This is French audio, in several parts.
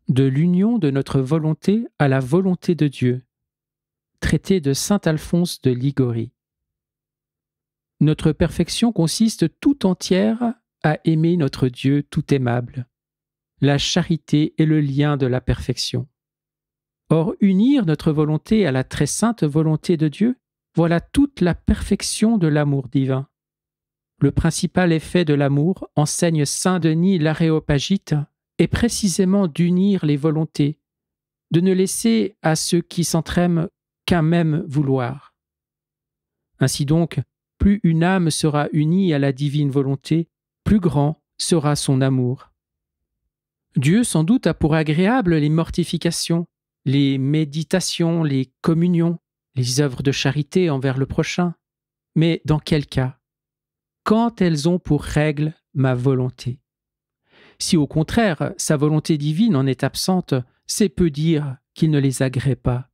de l'union de notre volonté à la volonté de Dieu. Traité de saint Alphonse de Liguori. Notre perfection consiste tout entière à aimer notre Dieu tout aimable. La charité est le lien de la perfection. Or, unir notre volonté à la très sainte volonté de Dieu, voilà toute la perfection de l'amour divin. Le principal effet de l'amour, enseigne saint Denis l'Aréopagite, est précisément d'unir les volontés, de ne laisser à ceux qui s'entr'aiment qu'un même vouloir. Ainsi donc, plus une âme sera unie à la divine volonté, plus grand sera son amour. Dieu sans doute a pour agréable les mortifications, les méditations, les communions, les œuvres de charité envers le prochain. Mais dans quel cas? Quand elles ont pour règle ma volonté. Si au contraire sa volonté divine en est absente, c'est peu dire qu'il ne les agrée pas.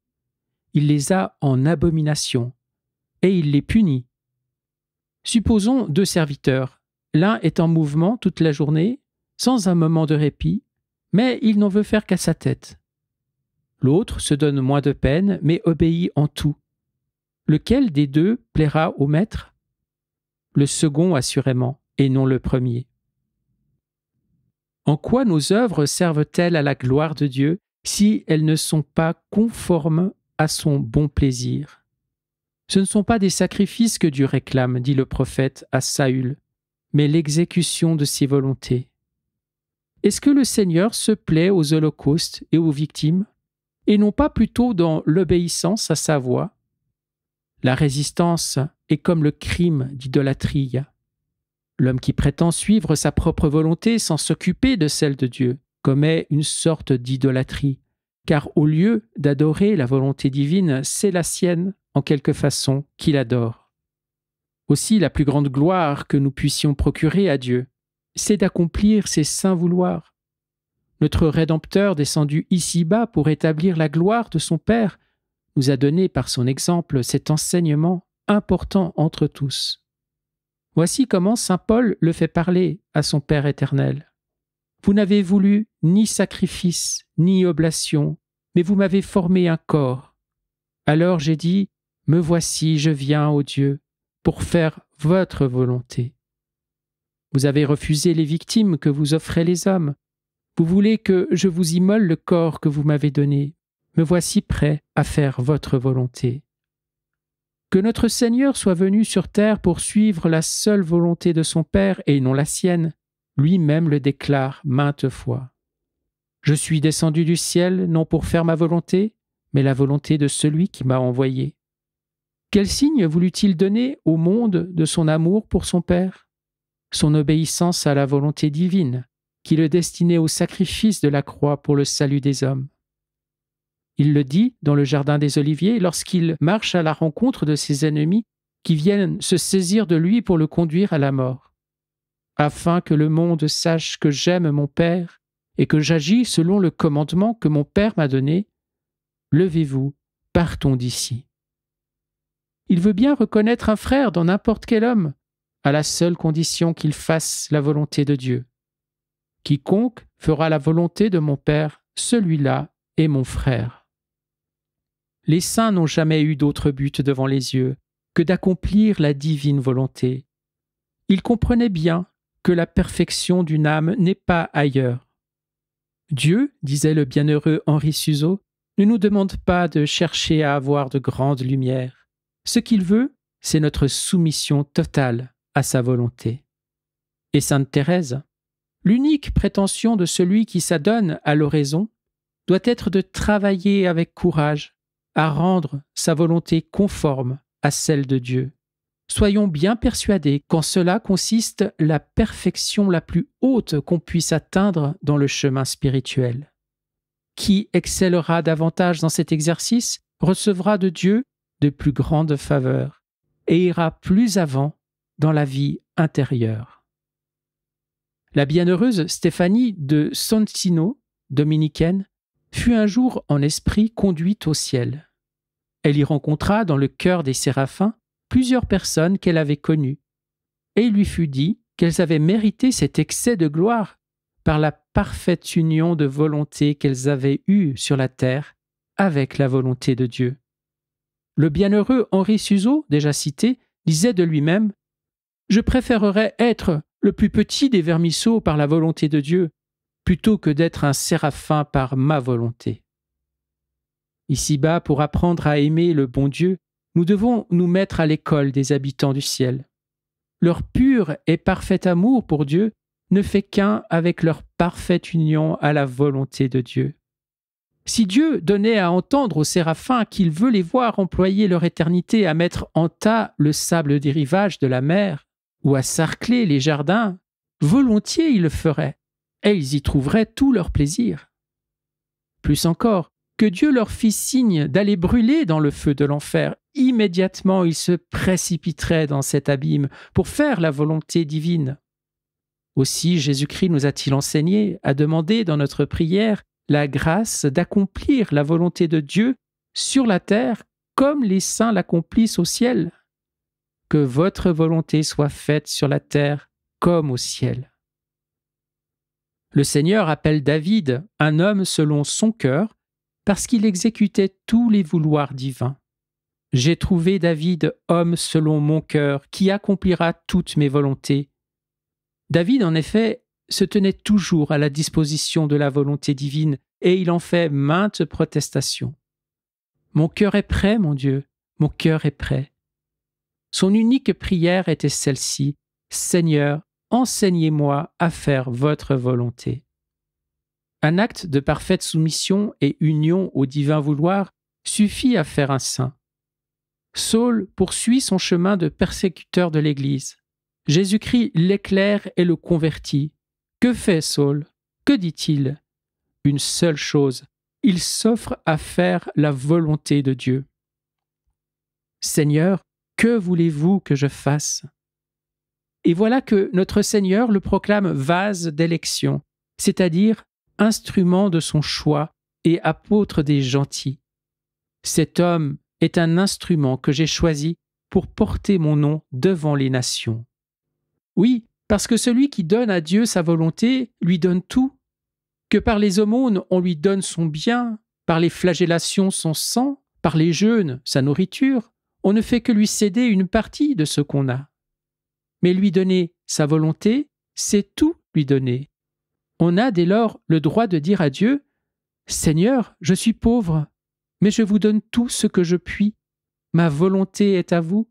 Il les a en abomination, et il les punit. Supposons deux serviteurs. L'un est en mouvement toute la journée, sans un moment de répit, mais il n'en veut faire qu'à sa tête. L'autre se donne moins de peine, mais obéit en tout. Lequel des deux plaira au maître? Le second assurément, et non le premier. En quoi nos œuvres servent-elles à la gloire de Dieu si elles ne sont pas conformes à son bon plaisir? Ce ne sont pas des sacrifices que Dieu réclame, dit le prophète à Saül, mais l'exécution de ses volontés. Est-ce que le Seigneur se plaît aux holocaustes et aux victimes, et non pas plutôt dans l'obéissance à sa voix? La résistance est comme le crime d'idolâtrie. L'homme qui prétend suivre sa propre volonté sans s'occuper de celle de Dieu commet une sorte d'idolâtrie, car au lieu d'adorer la volonté divine, c'est la sienne, en quelque façon, qu'il adore. Aussi, la plus grande gloire que nous puissions procurer à Dieu, c'est d'accomplir ses saints vouloirs. Notre Rédempteur, descendu ici-bas pour établir la gloire de son Père, nous a donné par son exemple cet enseignement important entre tous. Voici comment saint Paul le fait parler à son Père éternel. « Vous n'avez voulu ni sacrifice, ni oblation, mais vous m'avez formé un corps. Alors j'ai dit, me voici, je viens, ô Dieu, pour faire votre volonté. Vous avez refusé les victimes que vous offrez les hommes. Vous voulez que je vous immole le corps que vous m'avez donné. Me voici prêt à faire votre volonté. » Que notre Seigneur soit venu sur terre pour suivre la seule volonté de son Père et non la sienne, lui-même le déclare maintes fois. « Je suis descendu du ciel non pour faire ma volonté, mais la volonté de celui qui m'a envoyé. » Quel signe voulut-il donner au monde de son amour pour son Père? Son obéissance à la volonté divine, qui le destinait au sacrifice de la croix pour le salut des hommes. Il le dit dans le jardin des Oliviers lorsqu'il marche à la rencontre de ses ennemis qui viennent se saisir de lui pour le conduire à la mort. « Afin que le monde sache que j'aime mon Père et que j'agis selon le commandement que mon Père m'a donné, levez-vous, partons d'ici. » Il veut bien reconnaître un frère dans n'importe quel homme, à la seule condition qu'il fasse la volonté de Dieu. « Quiconque fera la volonté de mon Père, celui-là est mon frère. » Les saints n'ont jamais eu d'autre but devant les yeux que d'accomplir la divine volonté. Ils comprenaient bien que la perfection d'une âme n'est pas ailleurs. Dieu, disait le bienheureux Henri Suzeau, ne nous demande pas de chercher à avoir de grandes lumières. Ce qu'il veut, c'est notre soumission totale à sa volonté. Et sainte Thérèse, l'unique prétention de celui qui s'adonne à l'oraison doit être de travailler avec courage à rendre sa volonté conforme à celle de Dieu. Soyons bien persuadés qu'en cela consiste la perfection la plus haute qu'on puisse atteindre dans le chemin spirituel. Qui excellera davantage dans cet exercice recevra de Dieu de plus grandes faveurs et ira plus avant dans la vie intérieure. La bienheureuse Stéphanie de Soncino, dominicaine, fut un jour en esprit conduite au ciel. Elle y rencontra dans le chœur des séraphins plusieurs personnes qu'elle avait connues, et il lui fut dit qu'elles avaient mérité cet excès de gloire par la parfaite union de volonté qu'elles avaient eue sur la terre avec la volonté de Dieu. Le bienheureux Henri Suzeau, déjà cité, disait de lui-même « Je préférerais être le plus petit des vermisseaux par la volonté de Dieu, plutôt que d'être un séraphin par ma volonté. » Ici-bas, pour apprendre à aimer le bon Dieu, nous devons nous mettre à l'école des habitants du ciel. Leur pur et parfait amour pour Dieu ne fait qu'un avec leur parfaite union à la volonté de Dieu. Si Dieu donnait à entendre aux séraphins qu'il veut les voir employer leur éternité à mettre en tas le sable des rivages de la mer ou à sarcler les jardins, volontiers ils le feraient, et ils y trouveraient tout leur plaisir. Plus encore, que Dieu leur fît signe d'aller brûler dans le feu de l'enfer, immédiatement ils se précipiteraient dans cet abîme pour faire la volonté divine. Aussi Jésus-Christ nous a-t-il enseigné à demander dans notre prière la grâce d'accomplir la volonté de Dieu sur la terre comme les saints l'accomplissent au ciel. Que votre volonté soit faite sur la terre comme au ciel. Le Seigneur appelle David un homme selon son cœur parce qu'il exécutait tous les vouloirs divins. J'ai trouvé David homme selon mon cœur qui accomplira toutes mes volontés. David, en effet, se tenait toujours à la disposition de la volonté divine et il en fait maintes protestations. Mon cœur est prêt, mon Dieu, mon cœur est prêt. Son unique prière était celle-ci, Seigneur, enseignez-moi à faire votre volonté. Un acte de parfaite soumission et union au divin vouloir suffit à faire un saint. Saul poursuit son chemin de persécuteur de l'Église. Jésus-Christ l'éclaire et le convertit. Que fait Saul? Que dit-il? Une seule chose, il s'offre à faire la volonté de Dieu. Seigneur, que voulez-vous que je fasse? Et voilà que notre Seigneur le proclame vase d'élection, c'est-à-dire instrument de son choix et apôtre des gentils. Cet homme est un instrument que j'ai choisi pour porter mon nom devant les nations. Oui, parce que celui qui donne à Dieu sa volonté lui donne tout, que par les aumônes on lui donne son bien, par les flagellations son sang, par les jeûnes sa nourriture, on ne fait que lui céder une partie de ce qu'on a. Mais lui donner sa volonté, c'est tout lui donner. On a dès lors le droit de dire à Dieu « Seigneur, je suis pauvre, mais je vous donne tout ce que je puis. Ma volonté est à vous,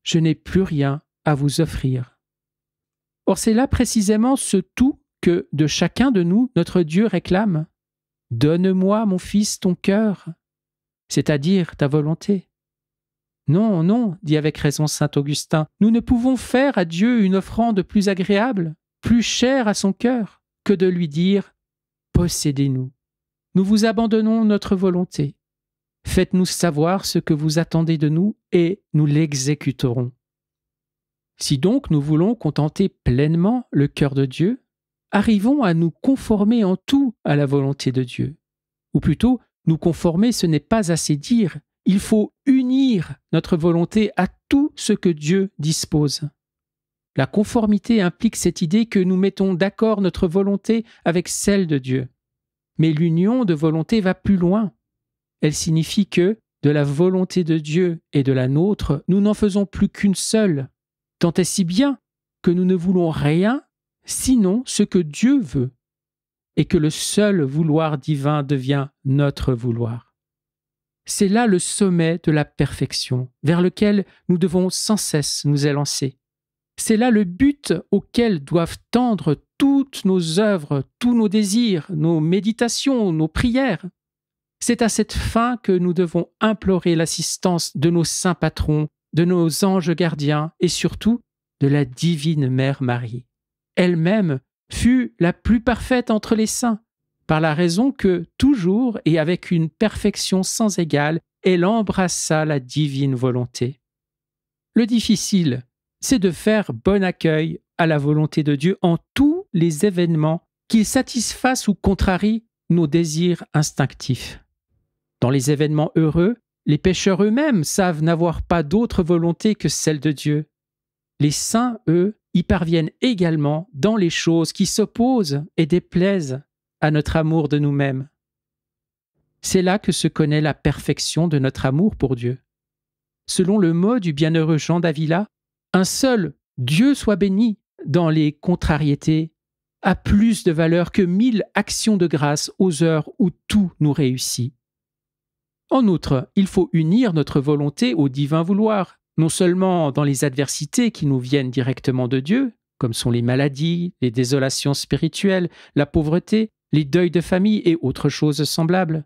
je n'ai plus rien à vous offrir. » Or c'est là précisément ce tout que de chacun de nous notre Dieu réclame. « Donne-moi, mon fils, ton cœur, c'est-à-dire ta volonté. » Non, non, dit avec raison saint Augustin, nous ne pouvons faire à Dieu une offrande plus agréable, plus chère à son cœur, que de lui dire « Possédez-nous, nous vous abandonnons notre volonté. Faites-nous savoir ce que vous attendez de nous et nous l'exécuterons. » Si donc nous voulons contenter pleinement le cœur de Dieu, arrivons à nous conformer en tout à la volonté de Dieu. Ou plutôt, nous conformer, ce n'est pas assez dire, il faut unir notre volonté à tout ce que Dieu dispose. La conformité implique cette idée que nous mettons d'accord notre volonté avec celle de Dieu. Mais l'union de volonté va plus loin. Elle signifie que, de la volonté de Dieu et de la nôtre, nous n'en faisons plus qu'une seule, tant et si bien que nous ne voulons rien sinon ce que Dieu veut, et que le seul vouloir divin devient notre vouloir. C'est là le sommet de la perfection, vers lequel nous devons sans cesse nous élancer. C'est là le but auquel doivent tendre toutes nos œuvres, tous nos désirs, nos méditations, nos prières. C'est à cette fin que nous devons implorer l'assistance de nos saints patrons, de nos anges gardiens et surtout de la divine Mère Marie. Elle-même fut la plus parfaite entre les saints, par la raison que, toujours et avec une perfection sans égale, elle embrassa la divine volonté. Le difficile, c'est de faire bon accueil à la volonté de Dieu en tous les événements qui satisfassent ou contrarient nos désirs instinctifs. Dans les événements heureux, les pécheurs eux-mêmes savent n'avoir pas d'autre volonté que celle de Dieu. Les saints, eux, y parviennent également dans les choses qui s'opposent et déplaisent à notre amour de nous-mêmes. C'est là que se connaît la perfection de notre amour pour Dieu. Selon le mot du bienheureux Jean d'Avila, un seul Dieu soit béni dans les contrariétés a plus de valeur que 1000 actions de grâce aux heures où tout nous réussit. En outre, il faut unir notre volonté au divin vouloir, non seulement dans les adversités qui nous viennent directement de Dieu, comme sont les maladies, les désolations spirituelles, la pauvreté, les deuils de famille et autres choses semblables,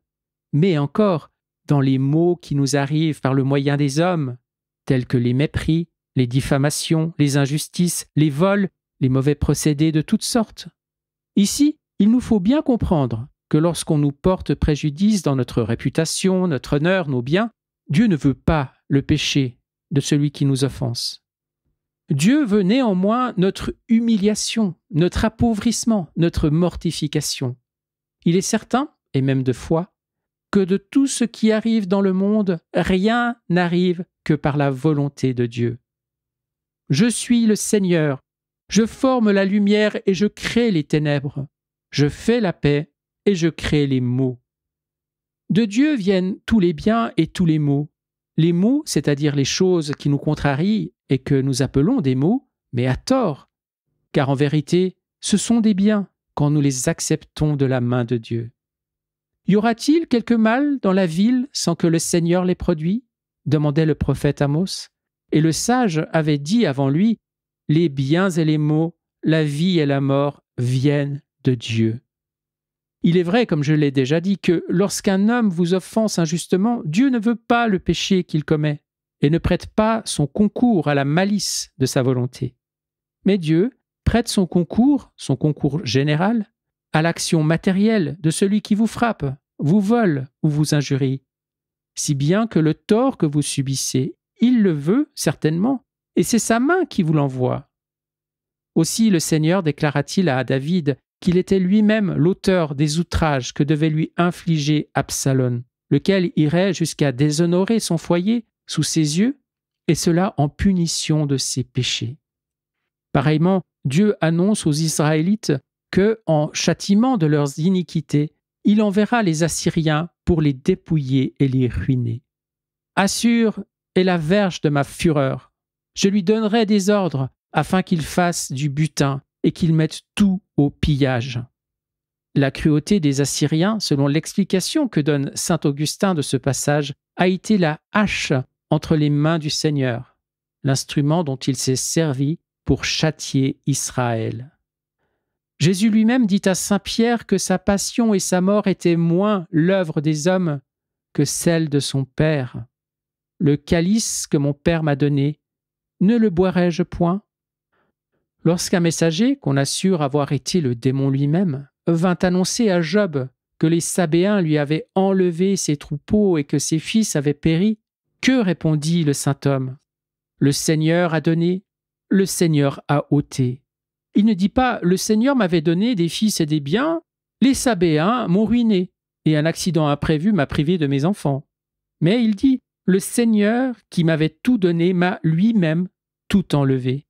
mais encore dans les maux qui nous arrivent par le moyen des hommes, tels que les mépris, les diffamations, les injustices, les vols, les mauvais procédés de toutes sortes. Ici, il nous faut bien comprendre que lorsqu'on nous porte préjudice dans notre réputation, notre honneur, nos biens, Dieu ne veut pas le péché de celui qui nous offense. Dieu veut néanmoins notre humiliation, notre appauvrissement, notre mortification. Il est certain, et même de foi, que de tout ce qui arrive dans le monde, rien n'arrive que par la volonté de Dieu. Je suis le Seigneur, je forme la lumière et je crée les ténèbres, je fais la paix et je crée les maux. De Dieu viennent tous les biens et tous les maux. Les maux, c'est-à-dire les choses qui nous contrarient et que nous appelons des maux, mais à tort, car en vérité, ce sont des biens quand nous les acceptons de la main de Dieu. Y aura-t-il quelque mal dans la ville sans que le Seigneur l'ait produit ? Demandait le prophète Amos. Et le sage avait dit avant lui, « Les biens et les maux, la vie et la mort viennent de Dieu. » Il est vrai, comme je l'ai déjà dit, que lorsqu'un homme vous offense injustement, Dieu ne veut pas le péché qu'il commet et ne prête pas son concours à la malice de sa volonté. Mais Dieu prête son concours général, à l'action matérielle de celui qui vous frappe, vous vole ou vous injurie, si bien que le tort que vous subissez, il le veut certainement, et c'est sa main qui vous l'envoie. Aussi le Seigneur déclara-t-il à David qu'il était lui-même l'auteur des outrages que devait lui infliger Absalom, lequel irait jusqu'à déshonorer son foyer sous ses yeux, et cela en punition de ses péchés. Pareillement, Dieu annonce aux Israélites que, en châtiment de leurs iniquités, il enverra les Assyriens pour les dépouiller et les ruiner. Assur est la verge de ma fureur. Je lui donnerai des ordres afin qu'il fasse du butin et qu'il mette tout au pillage. La cruauté des Assyriens, selon l'explication que donne saint Augustin de ce passage, a été la hache entre les mains du Seigneur, l'instrument dont il s'est servi pour châtier Israël. Jésus lui-même dit à saint Pierre que sa passion et sa mort étaient moins l'œuvre des hommes que celle de son Père. Le calice que mon Père m'a donné, ne le boirai-je point ? Lorsqu'un messager, qu'on assure avoir été le démon lui-même, vint annoncer à Job que les Sabéens lui avaient enlevé ses troupeaux et que ses fils avaient péri, que répondit le saint homme ? Le Seigneur a donné, le Seigneur a ôté. Il ne dit pas « Le Seigneur m'avait donné des fils et des biens, les Sabéens m'ont ruiné, et un accident imprévu m'a privé de mes enfants. » Mais il dit « Le Seigneur qui m'avait tout donné m'a lui-même tout enlevé. »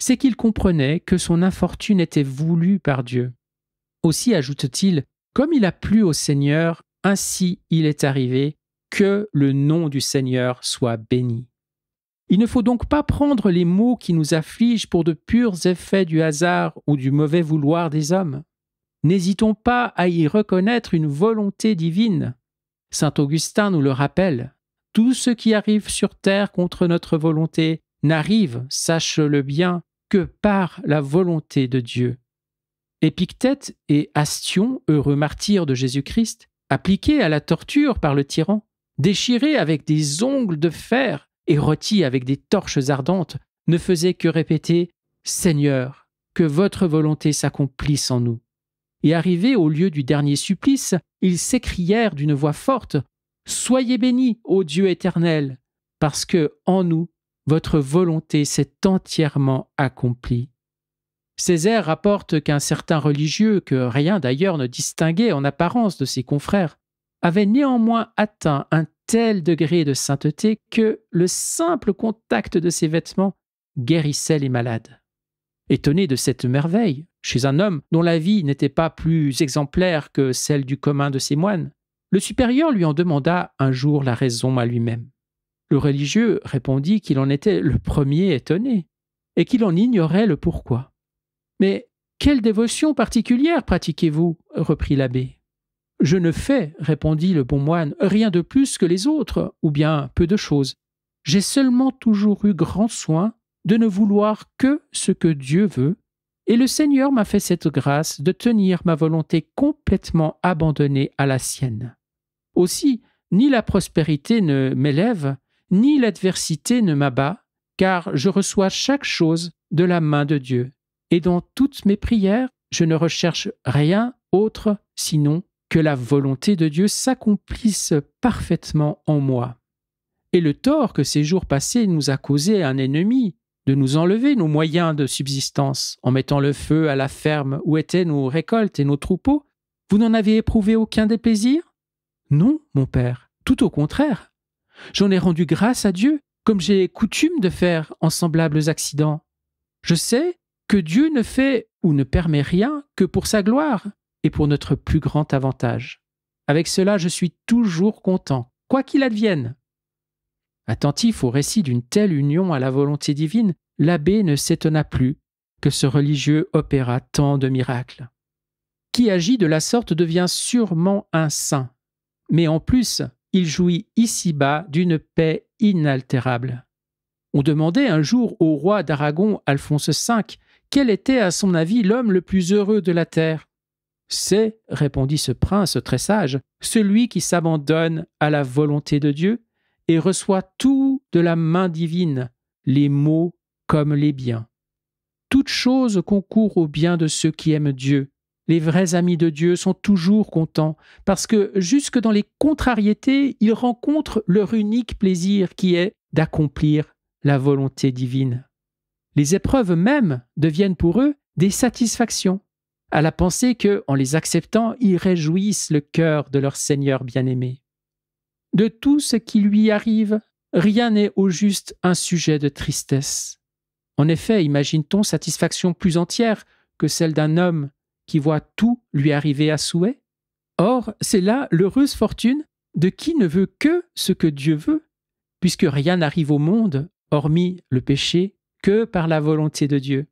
C'est qu'il comprenait que son infortune était voulue par Dieu. Aussi ajoute-t-il « Comme il a plu au Seigneur, ainsi il est arrivé, que le nom du Seigneur soit béni. » Il ne faut donc pas prendre les maux qui nous affligent pour de purs effets du hasard ou du mauvais vouloir des hommes. N'hésitons pas à y reconnaître une volonté divine. Saint Augustin nous le rappelle, tout ce qui arrive sur terre contre notre volonté n'arrive, sache-le bien, que par la volonté de Dieu. Épictète et Astion, heureux martyrs de Jésus-Christ, appliqués à la torture par le tyran, déchirés avec des ongles de fer, et rôtis avec des torches ardentes, ne faisaient que répéter « Seigneur, que votre volonté s'accomplisse en nous ». Et arrivés au lieu du dernier supplice, ils s'écrièrent d'une voix forte « Soyez bénis, ô Dieu éternel, parce que, en nous, votre volonté s'est entièrement accomplie. » Césaire rapporte qu'un certain religieux, que rien d'ailleurs ne distinguait en apparence de ses confrères, avait néanmoins atteint un tel degré de sainteté que le simple contact de ses vêtements guérissait les malades. Étonné de cette merveille, chez un homme dont la vie n'était pas plus exemplaire que celle du commun de ses moines, le supérieur lui en demanda un jour la raison à lui-même. Le religieux répondit qu'il en était le premier étonné et qu'il en ignorait le pourquoi. « Mais quelle dévotion particulière pratiquez-vous » reprit l'abbé. « Je ne fais, répondit le bon moine, rien de plus que les autres, ou bien peu de choses. J'ai seulement toujours eu grand soin de ne vouloir que ce que Dieu veut, et le Seigneur m'a fait cette grâce de tenir ma volonté complètement abandonnée à la sienne. Aussi, ni la prospérité ne m'élève, ni l'adversité ne m'abat, car je reçois chaque chose de la main de Dieu. Et dans toutes mes prières, je ne recherche rien autre sinon que la volonté de Dieu s'accomplisse parfaitement en moi. Et le tort que ces jours passés nous a causé un ennemi, de nous enlever nos moyens de subsistance en mettant le feu à la ferme où étaient nos récoltes et nos troupeaux, vous n'en avez éprouvé aucun déplaisir ? Non, mon père, tout au contraire. J'en ai rendu grâce à Dieu, comme j'ai coutume de faire en semblables accidents. Je sais que Dieu ne fait ou ne permet rien que pour sa gloire et pour notre plus grand avantage. Avec cela, je suis toujours content, quoi qu'il advienne. Attentif au récit d'une telle union à la volonté divine, l'abbé ne s'étonna plus que ce religieux opérât tant de miracles. Qui agit de la sorte devient sûrement un saint, mais en plus, il jouit ici-bas d'une paix inaltérable. On demandait un jour au roi d'Aragon, Alphonse V, quel était à son avis l'homme le plus heureux de la terre. « C'est, répondit ce prince très sage, celui qui s'abandonne à la volonté de Dieu et reçoit tout de la main divine, les maux comme les biens. Toute chose concourt au bien de ceux qui aiment Dieu. Les vrais amis de Dieu sont toujours contents, parce que jusque dans les contrariétés, ils rencontrent leur unique plaisir qui est d'accomplir la volonté divine. Les épreuves mêmes deviennent pour eux des satisfactions, à la pensée que, en les acceptant, ils réjouissent le cœur de leur Seigneur bien-aimé. De tout ce qui lui arrive, rien n'est au juste un sujet de tristesse. En effet, imagine-t-on satisfaction plus entière que celle d'un homme qui voit tout lui arriver à souhait ? Or, c'est là l'heureuse fortune de qui ne veut que ce que Dieu veut, puisque rien n'arrive au monde, hormis le péché, que par la volonté de Dieu.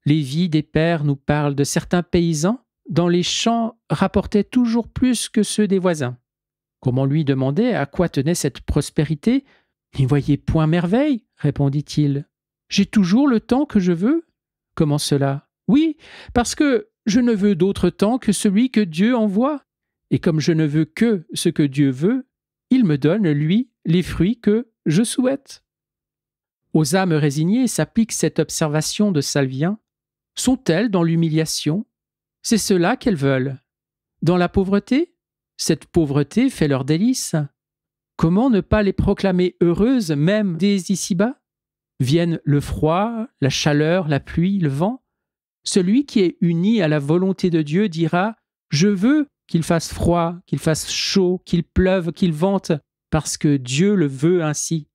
Lévi des Pères nous parle de certains paysans dont les champs rapportaient toujours plus que ceux des voisins. Comme on lui demandait à quoi tenait cette prospérité, « N'y voyez point merveille, répondit-il. J'ai toujours le temps que je veux. Comment cela ? Oui, parce que je ne veux d'autre temps que celui que Dieu envoie. Et comme je ne veux que ce que Dieu veut, il me donne, lui, les fruits que je souhaite. » Aux âmes résignées s'applique cette observation de Salvien. Sont-elles dans l'humiliation ? C'est cela qu'elles veulent. Dans la pauvreté ? Cette pauvreté fait leur délice. Comment ne pas les proclamer heureuses même dès ici-bas ? Viennent le froid, la chaleur, la pluie, le vent. Celui qui est uni à la volonté de Dieu dira « Je veux qu'il fasse froid, qu'il fasse chaud, qu'il pleuve, qu'il vente, parce que Dieu le veut ainsi. »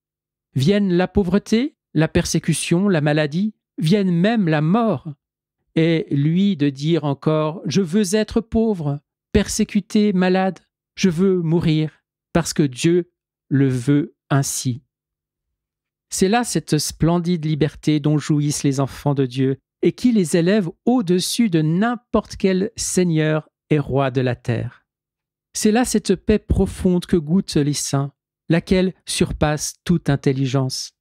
Viennent la pauvreté, la persécution, la maladie, viennent même la mort. Et lui de dire encore « Je veux être pauvre, persécuté, malade, je veux mourir, parce que Dieu le veut ainsi. » C'est là cette splendide liberté dont jouissent les enfants de Dieu et qui les élève au-dessus de n'importe quel seigneur et roi de la terre. C'est là cette paix profonde que goûtent les saints, laquelle surpasse toute intelligence.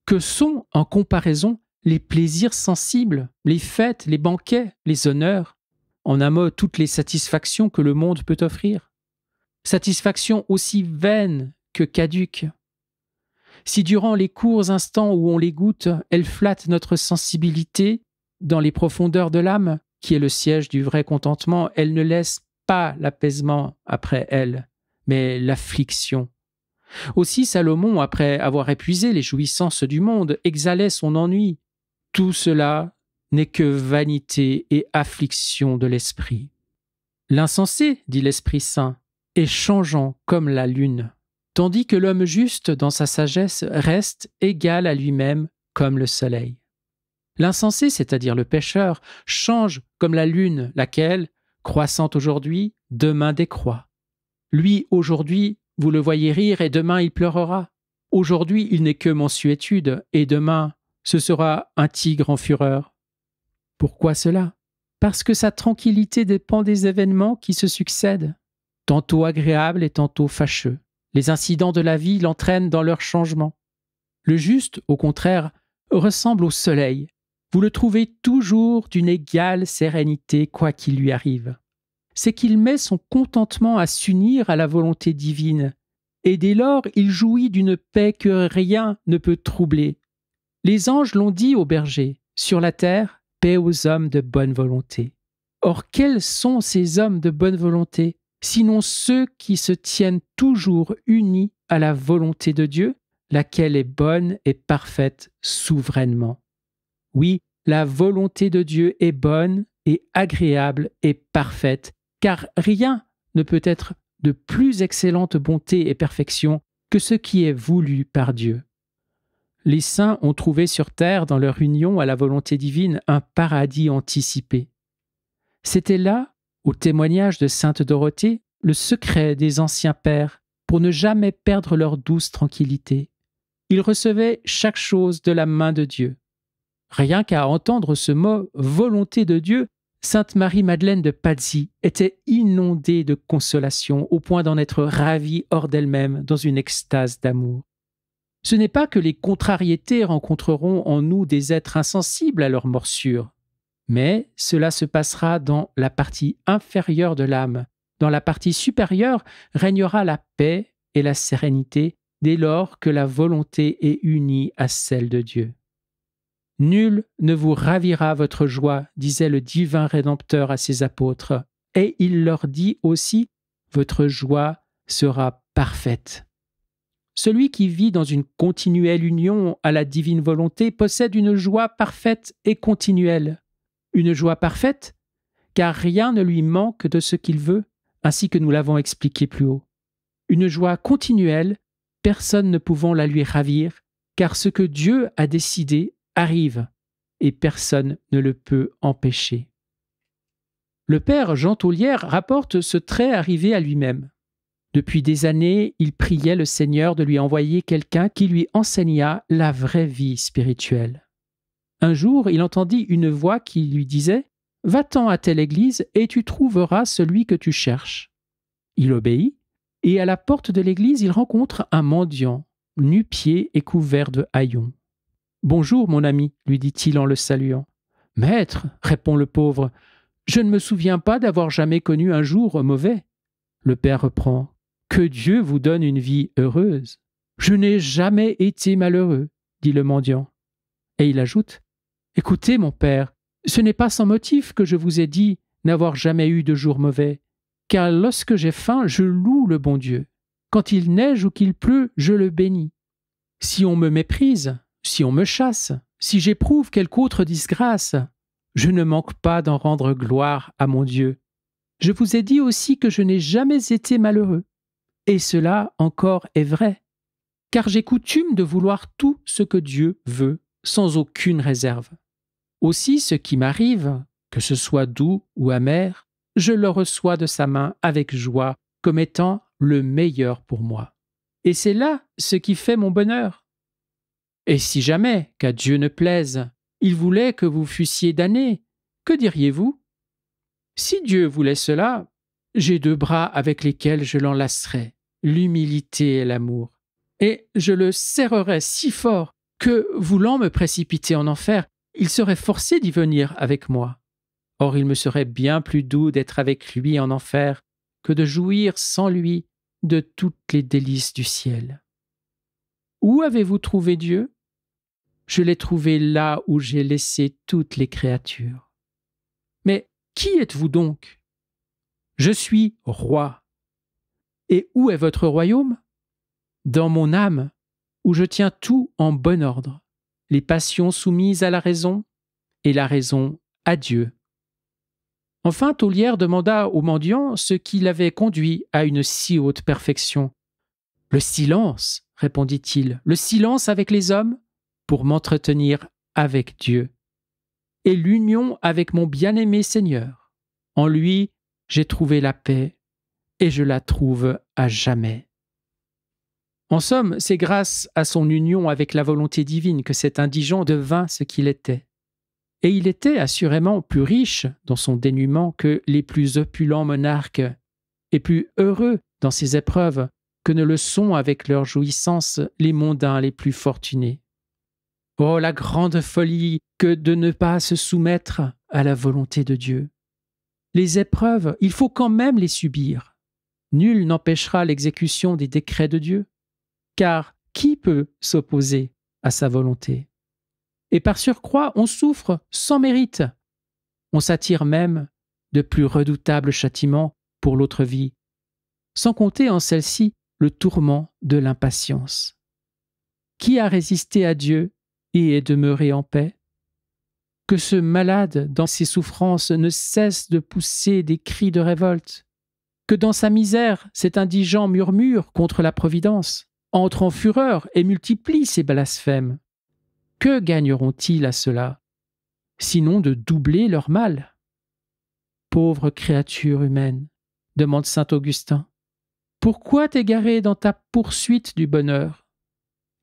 Que sont, en comparaison, les plaisirs sensibles, les fêtes, les banquets, les honneurs, en un mot, toutes les satisfactions que le monde peut offrir. Satisfactions aussi vaines que caduques. Si durant les courts instants où on les goûte, elles flattent notre sensibilité dans les profondeurs de l'âme, qui est le siège du vrai contentement, elles ne laissent pas l'apaisement après elles, mais l'affliction. Aussi Salomon, après avoir épuisé les jouissances du monde, exhalait son ennui. Tout cela n'est que vanité et affliction de l'esprit. L'insensé, dit l'Esprit Saint, est changeant comme la lune, tandis que l'homme juste, dans sa sagesse, reste égal à lui-même comme le soleil. L'insensé, c'est-à-dire le pécheur, change comme la lune, laquelle, croissant aujourd'hui, demain décroît. Lui, aujourd'hui, vous le voyez rire et demain il pleurera. Aujourd'hui, il n'est que mansuétude et demain, ce sera un tigre en fureur. Pourquoi cela? Parce que sa tranquillité dépend des événements qui se succèdent, tantôt agréables et tantôt fâcheux. Les incidents de la vie l'entraînent dans leur changement. Le juste, au contraire, ressemble au soleil. Vous le trouvez toujours d'une égale sérénité quoi qu'il lui arrive. C'est qu'il met son contentement à s'unir à la volonté divine, et dès lors il jouit d'une paix que rien ne peut troubler. Les anges l'ont dit aux bergers, sur la terre, paix aux hommes de bonne volonté. Or, quels sont ces hommes de bonne volonté, sinon ceux qui se tiennent toujours unis à la volonté de Dieu, laquelle est bonne et parfaite souverainement. Oui, la volonté de Dieu est bonne et agréable et parfaite, car rien ne peut être de plus excellente bonté et perfection que ce qui est voulu par Dieu. Les saints ont trouvé sur terre, dans leur union à la volonté divine, un paradis anticipé. C'était là, au témoignage de sainte Dorothée, le secret des anciens pères pour ne jamais perdre leur douce tranquillité. Ils recevaient chaque chose de la main de Dieu. Rien qu'à entendre ce mot « volonté de Dieu », sainte Marie-Madeleine de Pazzi était inondée de consolation au point d'en être ravie hors d'elle-même dans une extase d'amour. Ce n'est pas que les contrariétés rencontreront en nous des êtres insensibles à leur morsure, mais cela se passera dans la partie inférieure de l'âme. Dans la partie supérieure régnera la paix et la sérénité dès lors que la volonté est unie à celle de Dieu. « Nul ne vous ravira votre joie, disait le divin Rédempteur à ses apôtres, et il leur dit aussi, votre joie sera parfaite. » Celui qui vit dans une continuelle union à la divine volonté possède une joie parfaite et continuelle. Une joie parfaite, car rien ne lui manque de ce qu'il veut, ainsi que nous l'avons expliqué plus haut. Une joie continuelle, personne ne pouvant la lui ravir, car ce que Dieu a décidé arrive, et personne ne le peut empêcher. Le père Jean Taulière rapporte ce trait arrivé à lui-même. Depuis des années, il priait le Seigneur de lui envoyer quelqu'un qui lui enseignât la vraie vie spirituelle. Un jour, il entendit une voix qui lui disait « Va-t'en à telle église et tu trouveras celui que tu cherches. » Il obéit, et à la porte de l'église, il rencontre un mendiant, nu-pieds et couvert de haillons. « Bonjour, mon ami, lui dit-il en le saluant. « Maître, répond le pauvre, je ne me souviens pas d'avoir jamais connu un jour mauvais. » Le père reprend. « Que Dieu vous donne une vie heureuse. »« Je n'ai jamais été malheureux, dit le mendiant. » Et il ajoute, « Écoutez, mon père, ce n'est pas sans motif que je vous ai dit n'avoir jamais eu de jour mauvais, car lorsque j'ai faim, je loue le bon Dieu. Quand il neige ou qu'il pleut, je le bénis. Si on me méprise, si on me chasse, si j'éprouve quelque autre disgrâce, je ne manque pas d'en rendre gloire à mon Dieu. Je vous ai dit aussi que je n'ai jamais été malheureux. Et cela encore est vrai, car j'ai coutume de vouloir tout ce que Dieu veut, sans aucune réserve. Aussi ce qui m'arrive, que ce soit doux ou amer, je le reçois de sa main avec joie, comme étant le meilleur pour moi. Et c'est là ce qui fait mon bonheur. Et si jamais, qu'à Dieu ne plaise, il voulait que vous fussiez damnés, que diriez-vous? Si Dieu voulait cela, j'ai deux bras avec lesquels je l'enlacerais, l'humilité et l'amour, et je le serrerais si fort que, voulant me précipiter en enfer, il serait forcé d'y venir avec moi. Or il me serait bien plus doux d'être avec lui en enfer que de jouir sans lui de toutes les délices du ciel. Où avez-vous trouvé Dieu? Je l'ai trouvé là où j'ai laissé toutes les créatures. Mais qui êtes-vous donc? Je suis roi. Et où est votre royaume? Dans mon âme, où je tiens tout en bon ordre, les passions soumises à la raison et la raison à Dieu. Enfin, Taulière demanda au mendiant ce qui l'avait conduit à une si haute perfection. « Le silence, répondit-il, le silence avec les hommes. pour m'entretenir avec Dieu et l'union avec mon bien-aimé Seigneur. En lui, j'ai trouvé la paix et je la trouve à jamais. En somme, c'est grâce à son union avec la volonté divine que cet indigent devint ce qu'il était. Et il était assurément plus riche dans son dénuement que les plus opulents monarques, et plus heureux dans ses épreuves que ne le sont avec leurs jouissances les mondains les plus fortunés. Oh, la grande folie que de ne pas se soumettre à la volonté de Dieu. Les épreuves, il faut quand même les subir. Nul n'empêchera l'exécution des décrets de Dieu, car qui peut s'opposer à sa volonté? Et par surcroît, on souffre sans mérite. On s'attire même de plus redoutables châtiments pour l'autre vie, sans compter en celle-ci le tourment de l'impatience. Qui a résisté à Dieu et est demeuré en paix? Que ce malade, dans ses souffrances, ne cesse de pousser des cris de révolte, que dans sa misère, cet indigent murmure contre la providence, entre en fureur et multiplie ses blasphèmes. Que gagneront-ils à cela, sinon de doubler leur mal? Pauvre créature humaine, demande saint Augustin, pourquoi t'égarer dans ta poursuite du bonheur?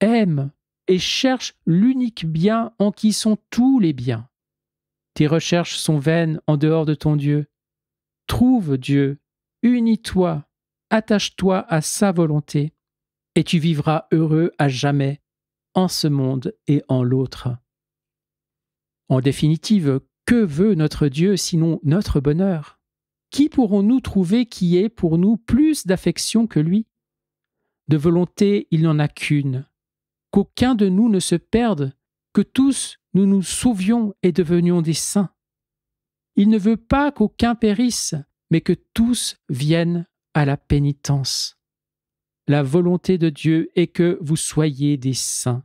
Aime et cherche l'unique bien en qui sont tous les biens. Tes recherches sont vaines en dehors de ton Dieu. Trouve Dieu, unis-toi, attache-toi à sa volonté, et tu vivras heureux à jamais en ce monde et en l'autre. En définitive, que veut notre Dieu sinon notre bonheur? Qui pourrons-nous trouver qui ait pour nous plus d'affection que lui? De volonté, il n'en a qu'une. Qu'aucun de nous ne se perde, que tous nous nous sauvions et devenions des saints. Il ne veut pas qu'aucun périsse, mais que tous viennent à la pénitence. La volonté de Dieu est que vous soyez des saints.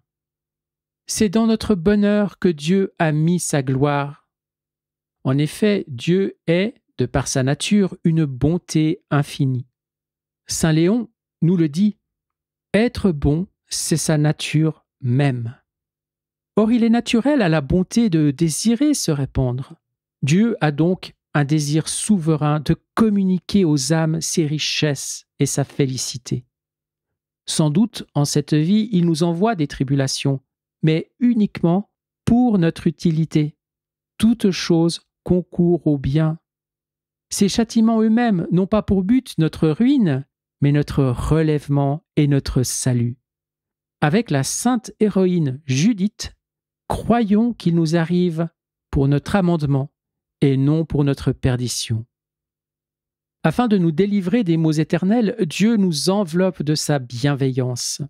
C'est dans notre bonheur que Dieu a mis sa gloire. En effet, Dieu est, de par sa nature, une bonté infinie. Saint Léon nous le dit, « Être bon, c'est sa nature même. » Or, il est naturel à la bonté de désirer se répandre. Dieu a donc un désir souverain de communiquer aux âmes ses richesses et sa félicité. Sans doute, en cette vie, il nous envoie des tribulations, mais uniquement pour notre utilité. Toute chose concourt au bien. Ces châtiments eux-mêmes n'ont pas pour but notre ruine, mais notre relèvement et notre salut. Avec la sainte héroïne Judith, croyons qu'il nous arrive pour notre amendement et non pour notre perdition. Afin de nous délivrer des maux éternels, Dieu nous enveloppe de sa bienveillance.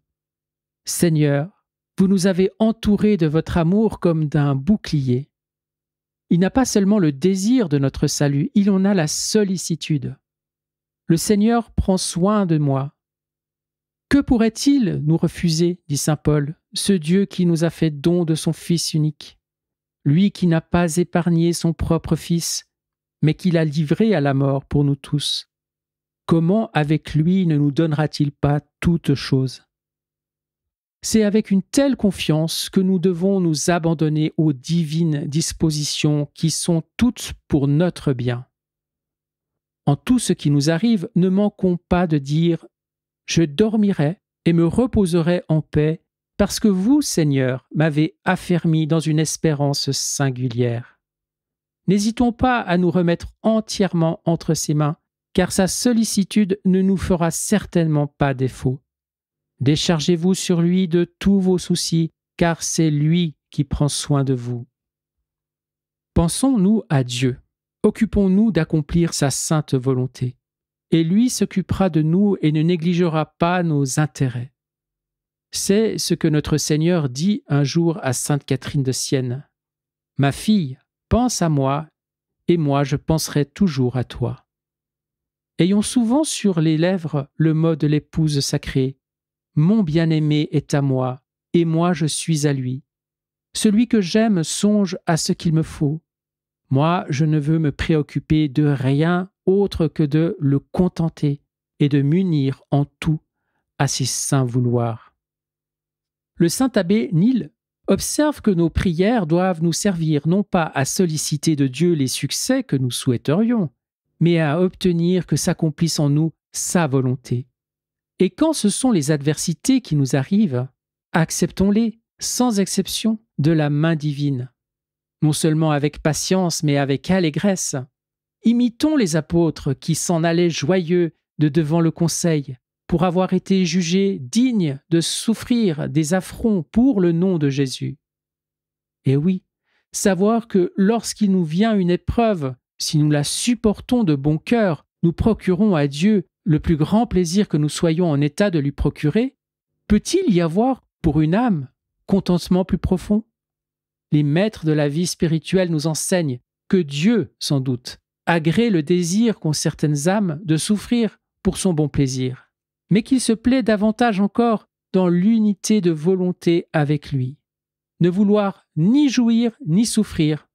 Seigneur, vous nous avez entourés de votre amour comme d'un bouclier. Il n'a pas seulement le désir de notre salut, il en a la sollicitude. Le Seigneur prend soin de moi. Que pourrait-il nous refuser, dit saint Paul, ce Dieu qui nous a fait don de son Fils unique, lui qui n'a pas épargné son propre Fils, mais qui l'a livré à la mort pour nous tous. Comment avec lui ne nous donnera-t-il pas toutes choses? C'est avec une telle confiance que nous devons nous abandonner aux divines dispositions qui sont toutes pour notre bien. En tout ce qui nous arrive, ne manquons pas de dire « Je dormirai et me reposerai en paix, parce que vous, Seigneur, m'avez affermi dans une espérance singulière. » N'hésitons pas à nous remettre entièrement entre ses mains, car sa sollicitude ne nous fera certainement pas défaut. Déchargez-vous sur lui de tous vos soucis, car c'est lui qui prend soin de vous. Pensons-nous à Dieu. Occupons-nous d'accomplir sa sainte volonté. Et lui s'occupera de nous et ne négligera pas nos intérêts. C'est ce que notre Seigneur dit un jour à sainte Catherine de Sienne. « Ma fille, pense à moi, et moi je penserai toujours à toi. » Ayons souvent sur les lèvres le mot de l'épouse sacrée. « Mon bien-aimé est à moi, et moi je suis à lui. Celui que j'aime songe à ce qu'il me faut. Moi, je ne veux me préoccuper de rien autre que de le contenter et de m'unir en tout à ses saints vouloirs. » Le saint abbé Nil Observe que nos prières doivent nous servir non pas à solliciter de Dieu les succès que nous souhaiterions, mais à obtenir que s'accomplisse en nous sa volonté. Et quand ce sont les adversités qui nous arrivent, acceptons-les, sans exception, de la main divine. Non seulement avec patience, mais avec allégresse. Imitons les apôtres qui s'en allaient joyeux de devant le conseil, pour avoir été jugés dignes de souffrir des affronts pour le nom de Jésus. Et oui, savoir que lorsqu'il nous vient une épreuve, si nous la supportons de bon cœur, nous procurons à Dieu le plus grand plaisir que nous soyons en état de lui procurer, peut-il y avoir, pour une âme, contentement plus profond? Les maîtres de la vie spirituelle nous enseignent que Dieu, sans doute, agrée le désir qu'ont certaines âmes de souffrir pour son bon plaisir, mais qu'il se plaît davantage encore dans l'unité de volonté avec lui. Ne vouloir ni jouir ni souffrir,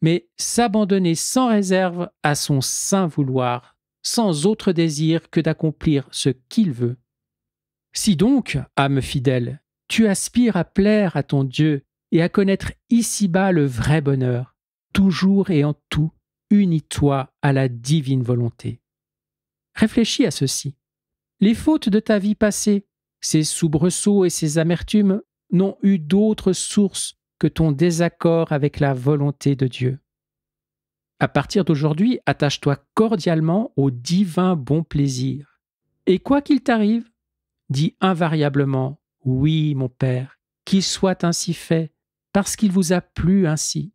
mais s'abandonner sans réserve à son saint vouloir, sans autre désir que d'accomplir ce qu'il veut. Si donc, âme fidèle, tu aspires à plaire à ton Dieu et à connaître ici-bas le vrai bonheur, toujours et en tout, unis-toi à la divine volonté. Réfléchis à ceci. Les fautes de ta vie passée, ces soubresauts et ces amertumes n'ont eu d'autre source que ton désaccord avec la volonté de Dieu. À partir d'aujourd'hui, attache-toi cordialement au divin bon plaisir. Et quoi qu'il t'arrive, dis invariablement « Oui, mon Père, qu'il soit ainsi fait, parce qu'il vous a plu ainsi. »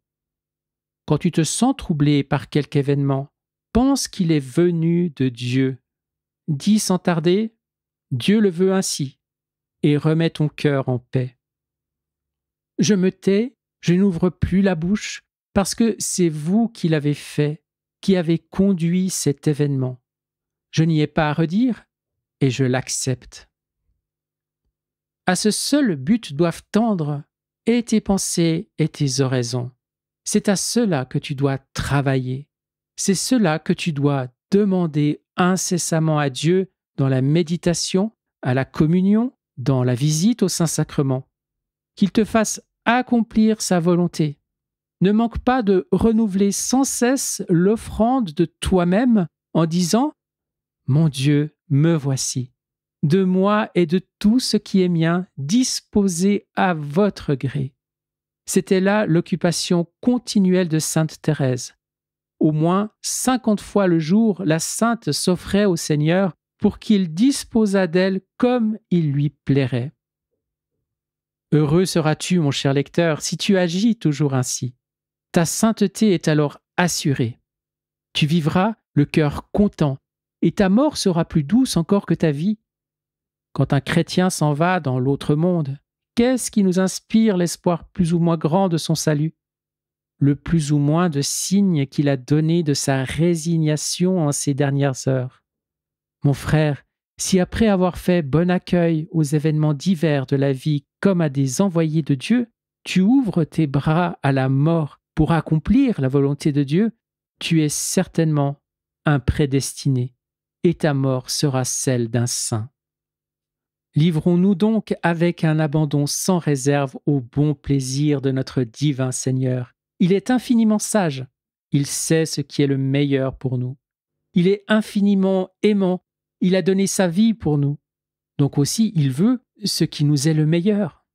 Quand tu te sens troublé par quelque événement, pense qu'il est venu de Dieu. Dis sans tarder « Dieu le veut ainsi » et remets ton cœur en paix. Je me tais, je n'ouvre plus la bouche, parce que c'est vous qui l'avez fait, qui avez conduit cet événement. Je n'y ai pas à redire et je l'accepte. À ce seul but doivent tendre et tes pensées et tes oraisons. C'est à cela que tu dois travailler. C'est cela que tu dois demander incessamment à Dieu dans la méditation, à la communion, dans la visite au Saint-Sacrement. Qu'il te fasse accomplir sa volonté. Ne manque pas de renouveler sans cesse l'offrande de toi-même en disant « Mon Dieu, me voici. De moi et de tout ce qui est mien, disposé à votre gré. » C'était là l'occupation continuelle de sainte Thérèse. Au moins 50 fois le jour, la sainte s'offrait au Seigneur pour qu'il disposât d'elle comme il lui plairait. Heureux seras-tu, mon cher lecteur, si tu agis toujours ainsi. Ta sainteté est alors assurée. Tu vivras le cœur content, et ta mort sera plus douce encore que ta vie. Quand un chrétien s'en va dans l'autre monde, qu'est-ce qui nous inspire l'espoir plus ou moins grand de son salut? Le plus ou moins de signes qu'il a donné de sa résignation en ces dernières heures. Mon frère, si après avoir fait bon accueil aux événements divers de la vie comme à des envoyés de Dieu, tu ouvres tes bras à la mort pour accomplir la volonté de Dieu, tu es certainement un prédestiné, et ta mort sera celle d'un saint. Livrons-nous donc avec un abandon sans réserve au bon plaisir de notre divin Seigneur. Il est infiniment sage, il sait ce qui est le meilleur pour nous. Il est infiniment aimant, il a donné sa vie pour nous. Donc aussi, il veut ce qui nous est le meilleur.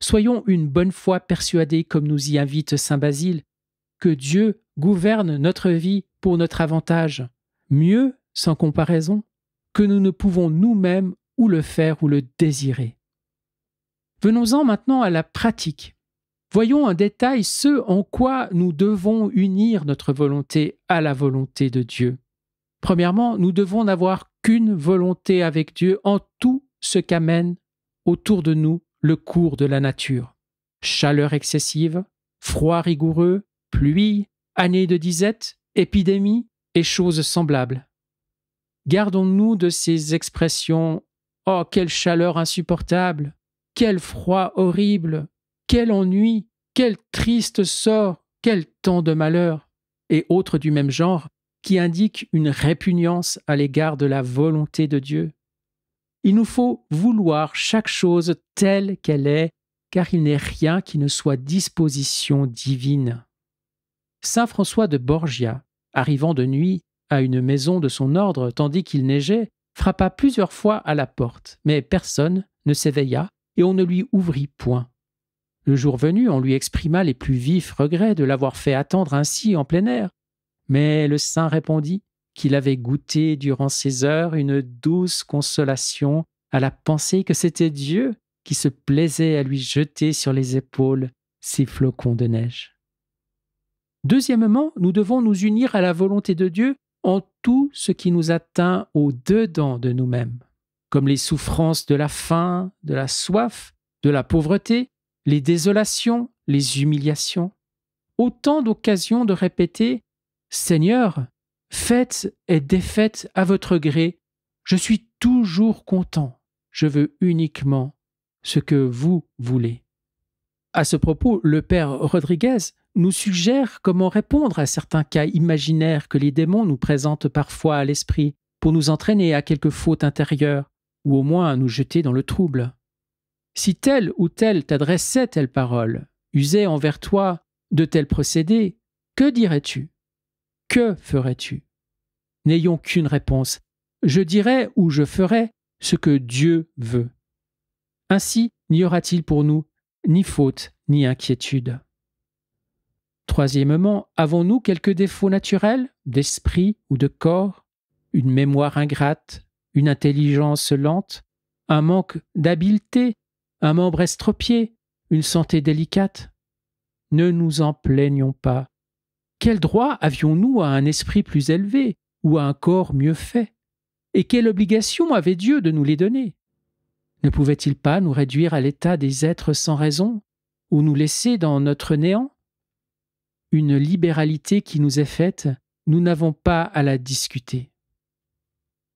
Soyons une bonne fois persuadés, comme nous y invite saint Basile, que Dieu gouverne notre vie pour notre avantage, mieux, sans comparaison, que nous ne pouvons nous-mêmes ou le faire ou le désirer. Venons-en maintenant à la pratique. Voyons en détail ce en quoi nous devons unir notre volonté à la volonté de Dieu. Premièrement, nous devons n'avoir qu'une volonté avec Dieu en tout ce qu'amène autour de nous le cours de la nature. Chaleur excessive, froid rigoureux, pluie, années de disette, épidémie et choses semblables. Gardons-nous de ces expressions « Oh, quelle chaleur insupportable! Quel froid horrible! Quel ennui! Quel triste sort! Quel temps de malheur !» et autres du même genre qui indiquent une répugnance à l'égard de la volonté de Dieu. Il nous faut vouloir chaque chose telle qu'elle est car il n'est rien qui ne soit disposition divine. Saint François de Borgia, arrivant de nuit à une maison de son ordre tandis qu'il neigeait, frappa plusieurs fois à la porte, mais personne ne s'éveilla et on ne lui ouvrit point. Le jour venu, on lui exprima les plus vifs regrets de l'avoir fait attendre ainsi en plein air, mais le saint répondit qu'il avait goûté durant ces heures une douce consolation à la pensée que c'était Dieu qui se plaisait à lui jeter sur les épaules ces flocons de neige. Deuxièmement, nous devons nous unir à la volonté de Dieu en tout ce qui nous atteint au-dedans de nous-mêmes, comme les souffrances de la faim, de la soif, de la pauvreté, les désolations, les humiliations. Autant d'occasions de répéter « Seigneur, faites et défaites à votre gré, je suis toujours content, je veux uniquement ce que vous voulez. » À ce propos, le père Rodriguez nous suggère comment répondre à certains cas imaginaires que les démons nous présentent parfois à l'esprit pour nous entraîner à quelque faute intérieure ou au moins à nous jeter dans le trouble. Si tel ou tel t'adressait telle parole, usait envers toi de tels procédés, que dirais-tu? Que ferais-tu? N'ayons qu'une réponse. Je dirai ou je ferai ce que Dieu veut. Ainsi n'y aura-t-il pour nous ni faute ni inquiétude. Troisièmement, avons-nous quelques défauts naturels, d'esprit ou de corps, une mémoire ingrate, une intelligence lente, un manque d'habileté, un membre estropié, une santé délicate? Ne nous en plaignons pas. Quel droit avions-nous à un esprit plus élevé ou à un corps mieux fait? Et quelle obligation avait Dieu de nous les donner? Ne pouvait-il pas nous réduire à l'état des êtres sans raison ou nous laisser dans notre néant? Une libéralité qui nous est faite, nous n'avons pas à la discuter.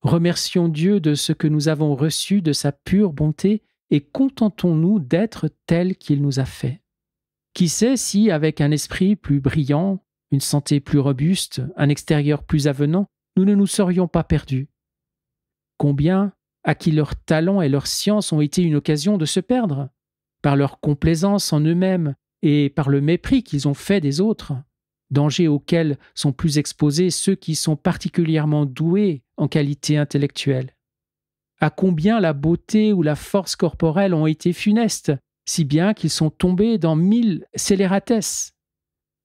Remercions Dieu de ce que nous avons reçu de sa pure bonté et contentons-nous d'être tel qu'il nous a fait. Qui sait si, avec un esprit plus brillant, une santé plus robuste, un extérieur plus avenant, nous ne nous serions pas perdus? Combien à qui leur talent et leur science ont été une occasion de se perdre, par leur complaisance en eux-mêmes et par le mépris qu'ils ont fait des autres, danger auxquels sont plus exposés ceux qui sont particulièrement doués en qualité intellectuelle. À combien la beauté ou la force corporelle ont été funestes, si bien qu'ils sont tombés dans 1000 scélératesses.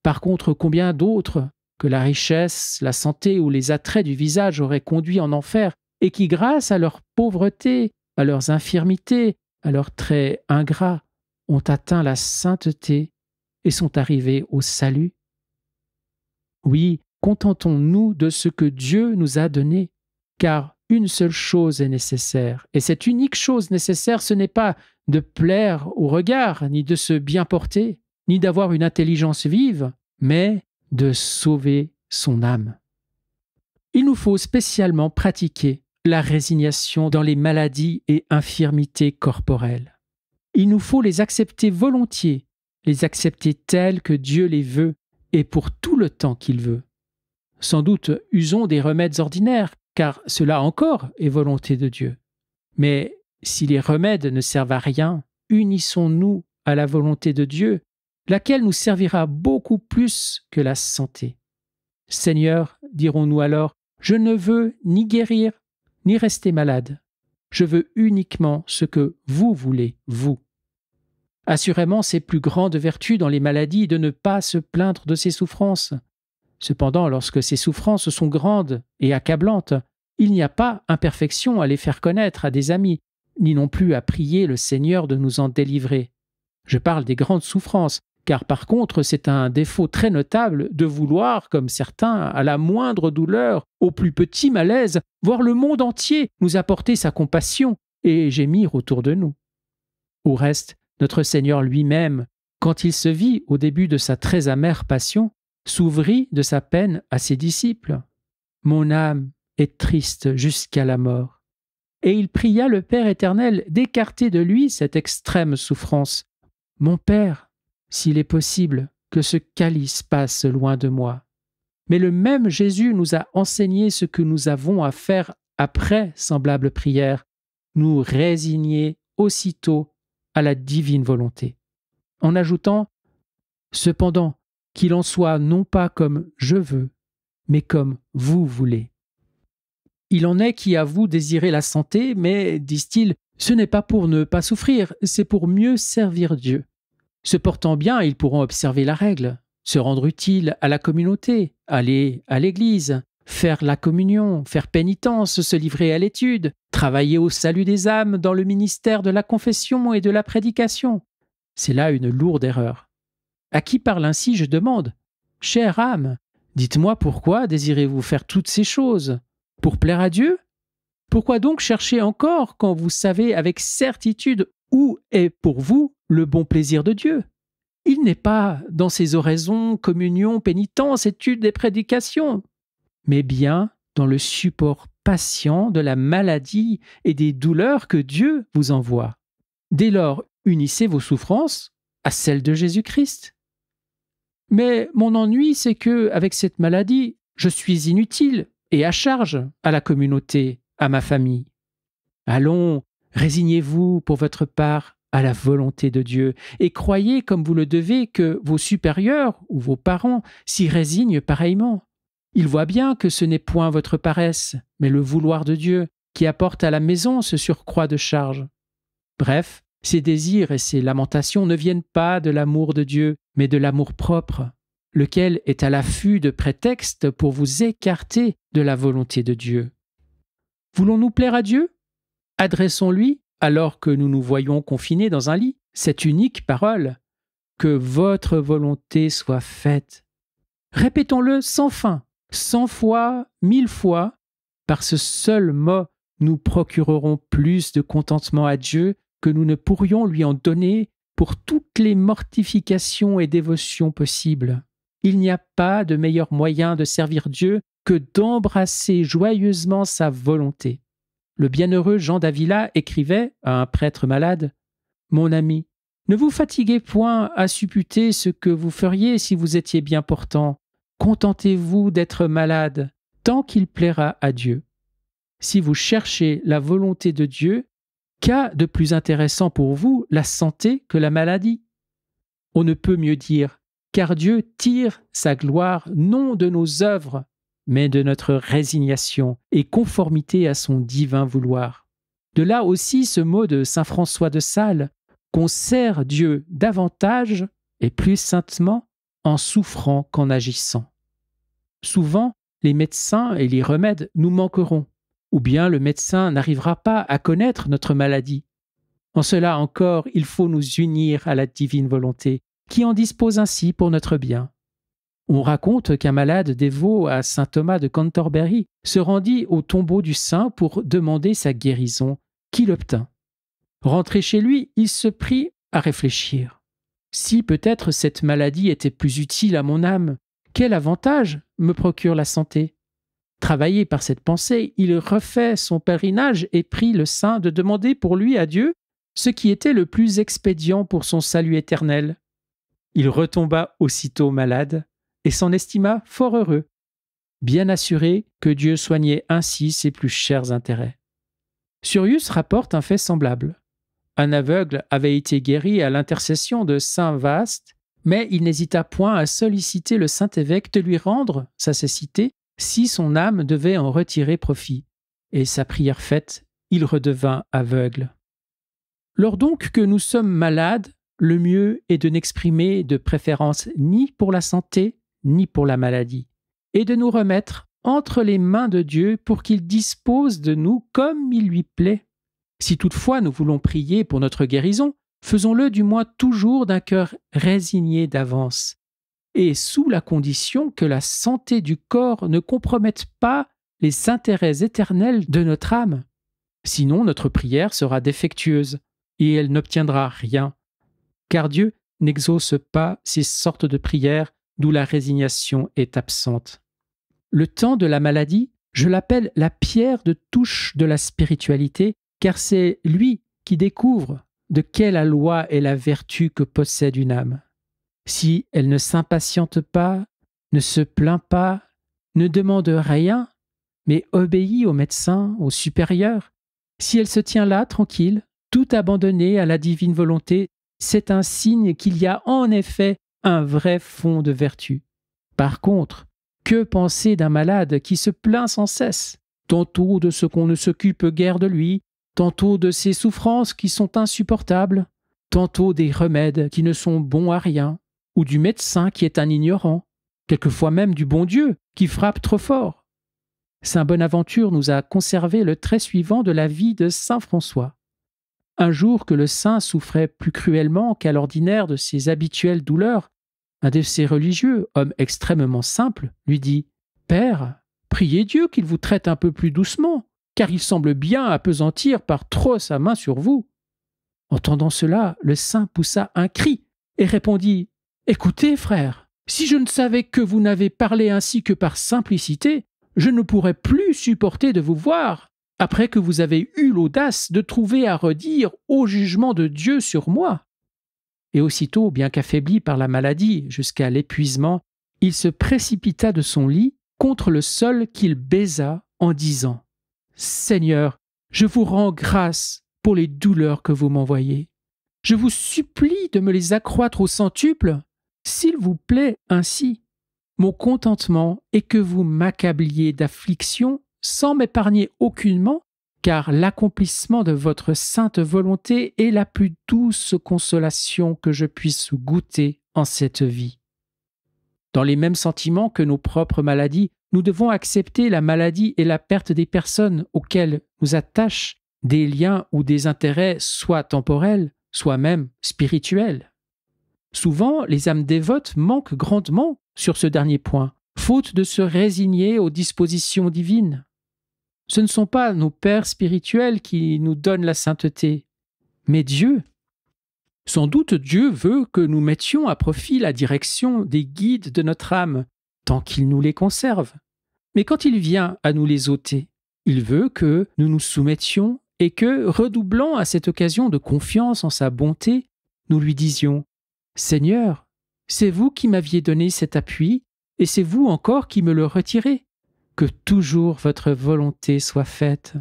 Par contre, combien d'autres que la richesse, la santé ou les attraits du visage auraient conduit en enfer et qui, grâce à leur pauvreté, à leurs infirmités, à leurs traits ingrats, ont atteint la sainteté et sont arrivés au salut? Oui, contentons-nous de ce que Dieu nous a donné, car une seule chose est nécessaire, et cette unique chose nécessaire, ce n'est pas de plaire au regard, ni de se bien porter, ni d'avoir une intelligence vive, mais de sauver son âme. Il nous faut spécialement pratiquer la résignation dans les maladies et infirmités corporelles. Il nous faut les accepter volontiers, les accepter telles que Dieu les veut et pour tout le temps qu'il veut. Sans doute usons des remèdes ordinaires, car cela encore est volonté de Dieu. Mais si les remèdes ne servent à rien, unissons-nous à la volonté de Dieu, laquelle nous servira beaucoup plus que la santé. Seigneur, dirons-nous alors, je ne veux ni guérir, ni rester malade. Je veux uniquement ce que vous voulez, vous. Assurément, c'est plus grande vertu dans les maladies de ne pas se plaindre de ses souffrances. Cependant, lorsque ces souffrances sont grandes et accablantes, il n'y a pas imperfection à les faire connaître à des amis, ni non plus à prier le Seigneur de nous en délivrer. Je parle des grandes souffrances, car par contre c'est un défaut très notable de vouloir, comme certains, à la moindre douleur, au plus petit malaise, voir le monde entier nous apporter sa compassion et gémir autour de nous. Au reste, notre Seigneur lui-même, quand il se vit au début de sa très amère passion, s'ouvrit de sa peine à ses disciples. « Mon âme est triste jusqu'à la mort. » Et il pria le Père éternel d'écarter de lui cette extrême souffrance. « Mon Père, s'il est possible, que ce calice passe loin de moi. » Mais le même Jésus nous a enseigné ce que nous avons à faire après semblable prière, nous résigner aussitôt à la divine volonté, en ajoutant « Cependant, qu'il en soit non pas comme je veux, mais comme vous voulez. » Il en est qui avouent désirer la santé, mais, disent-ils, ce n'est pas pour ne pas souffrir, c'est pour mieux servir Dieu. Se portant bien, ils pourront observer la règle, se rendre utiles à la communauté, aller à l'église, faire la communion, faire pénitence, se livrer à l'étude, travailler au salut des âmes dans le ministère de la confession et de la prédication. C'est là une lourde erreur. À qui parle ainsi, je demande ? Chère âme, dites-moi pourquoi désirez-vous faire toutes ces choses ? Pour plaire à Dieu ? Pourquoi donc chercher encore quand vous savez avec certitude où est pour vous le bon plaisir de Dieu ? Il n'est pas dans ces oraisons, communions, pénitences, études et prédications, mais bien dans le support patient de la maladie et des douleurs que Dieu vous envoie. Dès lors, unissez vos souffrances à celles de Jésus-Christ. Mais mon ennui, c'est que, avec cette maladie, je suis inutile et à charge à la communauté, à ma famille. Allons, résignez-vous pour votre part à la volonté de Dieu et croyez comme vous le devez que vos supérieurs ou vos parents s'y résignent pareillement. Ils voient bien que ce n'est point votre paresse, mais le vouloir de Dieu qui apporte à la maison ce surcroît de charge. Bref, ces désirs et ces lamentations ne viennent pas de l'amour de Dieu, mais de l'amour-propre, lequel est à l'affût de prétextes pour vous écarter de la volonté de Dieu. Voulons-nous plaire à Dieu ? Adressons-lui, alors que nous nous voyons confinés dans un lit, cette unique parole « Que votre volonté soit faite ». Répétons-le sans fin, 100 fois, 1000 fois. Par ce seul mot, nous procurerons plus de contentement à Dieu que nous ne pourrions lui en donner pour toutes les mortifications et dévotions possibles. Il n'y a pas de meilleur moyen de servir Dieu que d'embrasser joyeusement sa volonté. Le bienheureux Jean d'Avila écrivait à un prêtre malade « Mon ami, ne vous fatiguez point à supputer ce que vous feriez si vous étiez bien portant. Contentez-vous d'être malade, tant qu'il plaira à Dieu. Si vous cherchez la volonté de Dieu, qu'a de plus intéressant pour vous la santé que la maladie ? On ne peut mieux dire, car Dieu tire sa gloire non de nos œuvres, mais de notre résignation et conformité à son divin vouloir. De là aussi ce mot de saint François de Sales, qu'on sert Dieu davantage et plus saintement en souffrant qu'en agissant. Souvent, les médecins et les remèdes nous manqueront, ou bien le médecin n'arrivera pas à connaître notre maladie. En cela encore, il faut nous unir à la divine volonté, qui en dispose ainsi pour notre bien. On raconte qu'un malade dévot à saint Thomas de Cantorbéry se rendit au tombeau du saint pour demander sa guérison, qu'il obtint. Rentré chez lui, il se prit à réfléchir. Si peut-être cette maladie était plus utile à mon âme, quel avantage me procure la santé ? Travaillé par cette pensée, il refait son pèlerinage et prit le saint de demander pour lui à Dieu ce qui était le plus expédient pour son salut éternel. Il retomba aussitôt malade et s'en estima fort heureux, bien assuré que Dieu soignait ainsi ses plus chers intérêts. Surius rapporte un fait semblable. Un aveugle avait été guéri à l'intercession de saint Vaast, mais il n'hésita point à solliciter le Saint-Évêque de lui rendre sa cécité si son âme devait en retirer profit. Et sa prière faite, il redevint aveugle. Lors donc que nous sommes malades, le mieux est de n'exprimer de préférence ni pour la santé, ni pour la maladie, et de nous remettre entre les mains de Dieu pour qu'il dispose de nous comme il lui plaît. Si toutefois nous voulons prier pour notre guérison, faisons-le du moins toujours d'un cœur résigné d'avance, et sous la condition que la santé du corps ne compromette pas les intérêts éternels de notre âme. Sinon, notre prière sera défectueuse, et elle n'obtiendra rien, car Dieu n'exauce pas ces sortes de prières d'où la résignation est absente. Le temps de la maladie, je l'appelle la pierre de touche de la spiritualité, car c'est lui qui découvre de quelle loi est la vertu que possède une âme. Si elle ne s'impatiente pas, ne se plaint pas, ne demande rien, mais obéit au médecin, au supérieur, si elle se tient là, tranquille, tout abandonner à la divine volonté, c'est un signe qu'il y a en effet un vrai fond de vertu. Par contre, que penser d'un malade qui se plaint sans cesse, tantôt de ce qu'on ne s'occupe guère de lui, tantôt de ses souffrances qui sont insupportables, tantôt des remèdes qui ne sont bons à rien, ou du médecin qui est un ignorant, quelquefois même du bon Dieu qui frappe trop fort. Saint Bonaventure nous a conservé le trait suivant de la vie de saint François. Un jour que le saint souffrait plus cruellement qu'à l'ordinaire de ses habituelles douleurs, un de ses religieux, homme extrêmement simple, lui dit « Père, priez Dieu qu'il vous traite un peu plus doucement, car il semble bien appesantir par trop sa main sur vous. » Entendant cela, le saint poussa un cri et répondit « Écoutez, frère, si je ne savais que vous n'avez parlé ainsi que par simplicité, je ne pourrais plus supporter de vous voir, après que vous avez eu l'audace de trouver à redire au jugement de Dieu sur moi. » Et aussitôt, bien qu'affaibli par la maladie jusqu'à l'épuisement, il se précipita de son lit contre le sol qu'il baisa en disant « Seigneur, je vous rends grâce pour les douleurs que vous m'envoyez. Je vous supplie de me les accroître au centuple, s'il vous plaît ainsi. Mon contentement est que vous m'accabliez d'affliction sans m'épargner aucunement, car l'accomplissement de votre sainte volonté est la plus douce consolation que je puisse goûter en cette vie. » Dans les mêmes sentiments que nos propres maladies, nous devons accepter la maladie et la perte des personnes auxquelles nous attachent des liens ou des intérêts soit temporels, soit même spirituels. Souvent, les âmes dévotes manquent grandement sur ce dernier point, faute de se résigner aux dispositions divines. Ce ne sont pas nos pères spirituels qui nous donnent la sainteté, mais Dieu. Sans doute Dieu veut que nous mettions à profit la direction des guides de notre âme, tant qu'il nous les conserve. Mais quand il vient à nous les ôter, il veut que nous nous soumettions et que, redoublant à cette occasion de confiance en sa bonté, nous lui disions « Seigneur, c'est vous qui m'aviez donné cet appui, et c'est vous encore qui me le retirez. Que toujours votre volonté soit faite.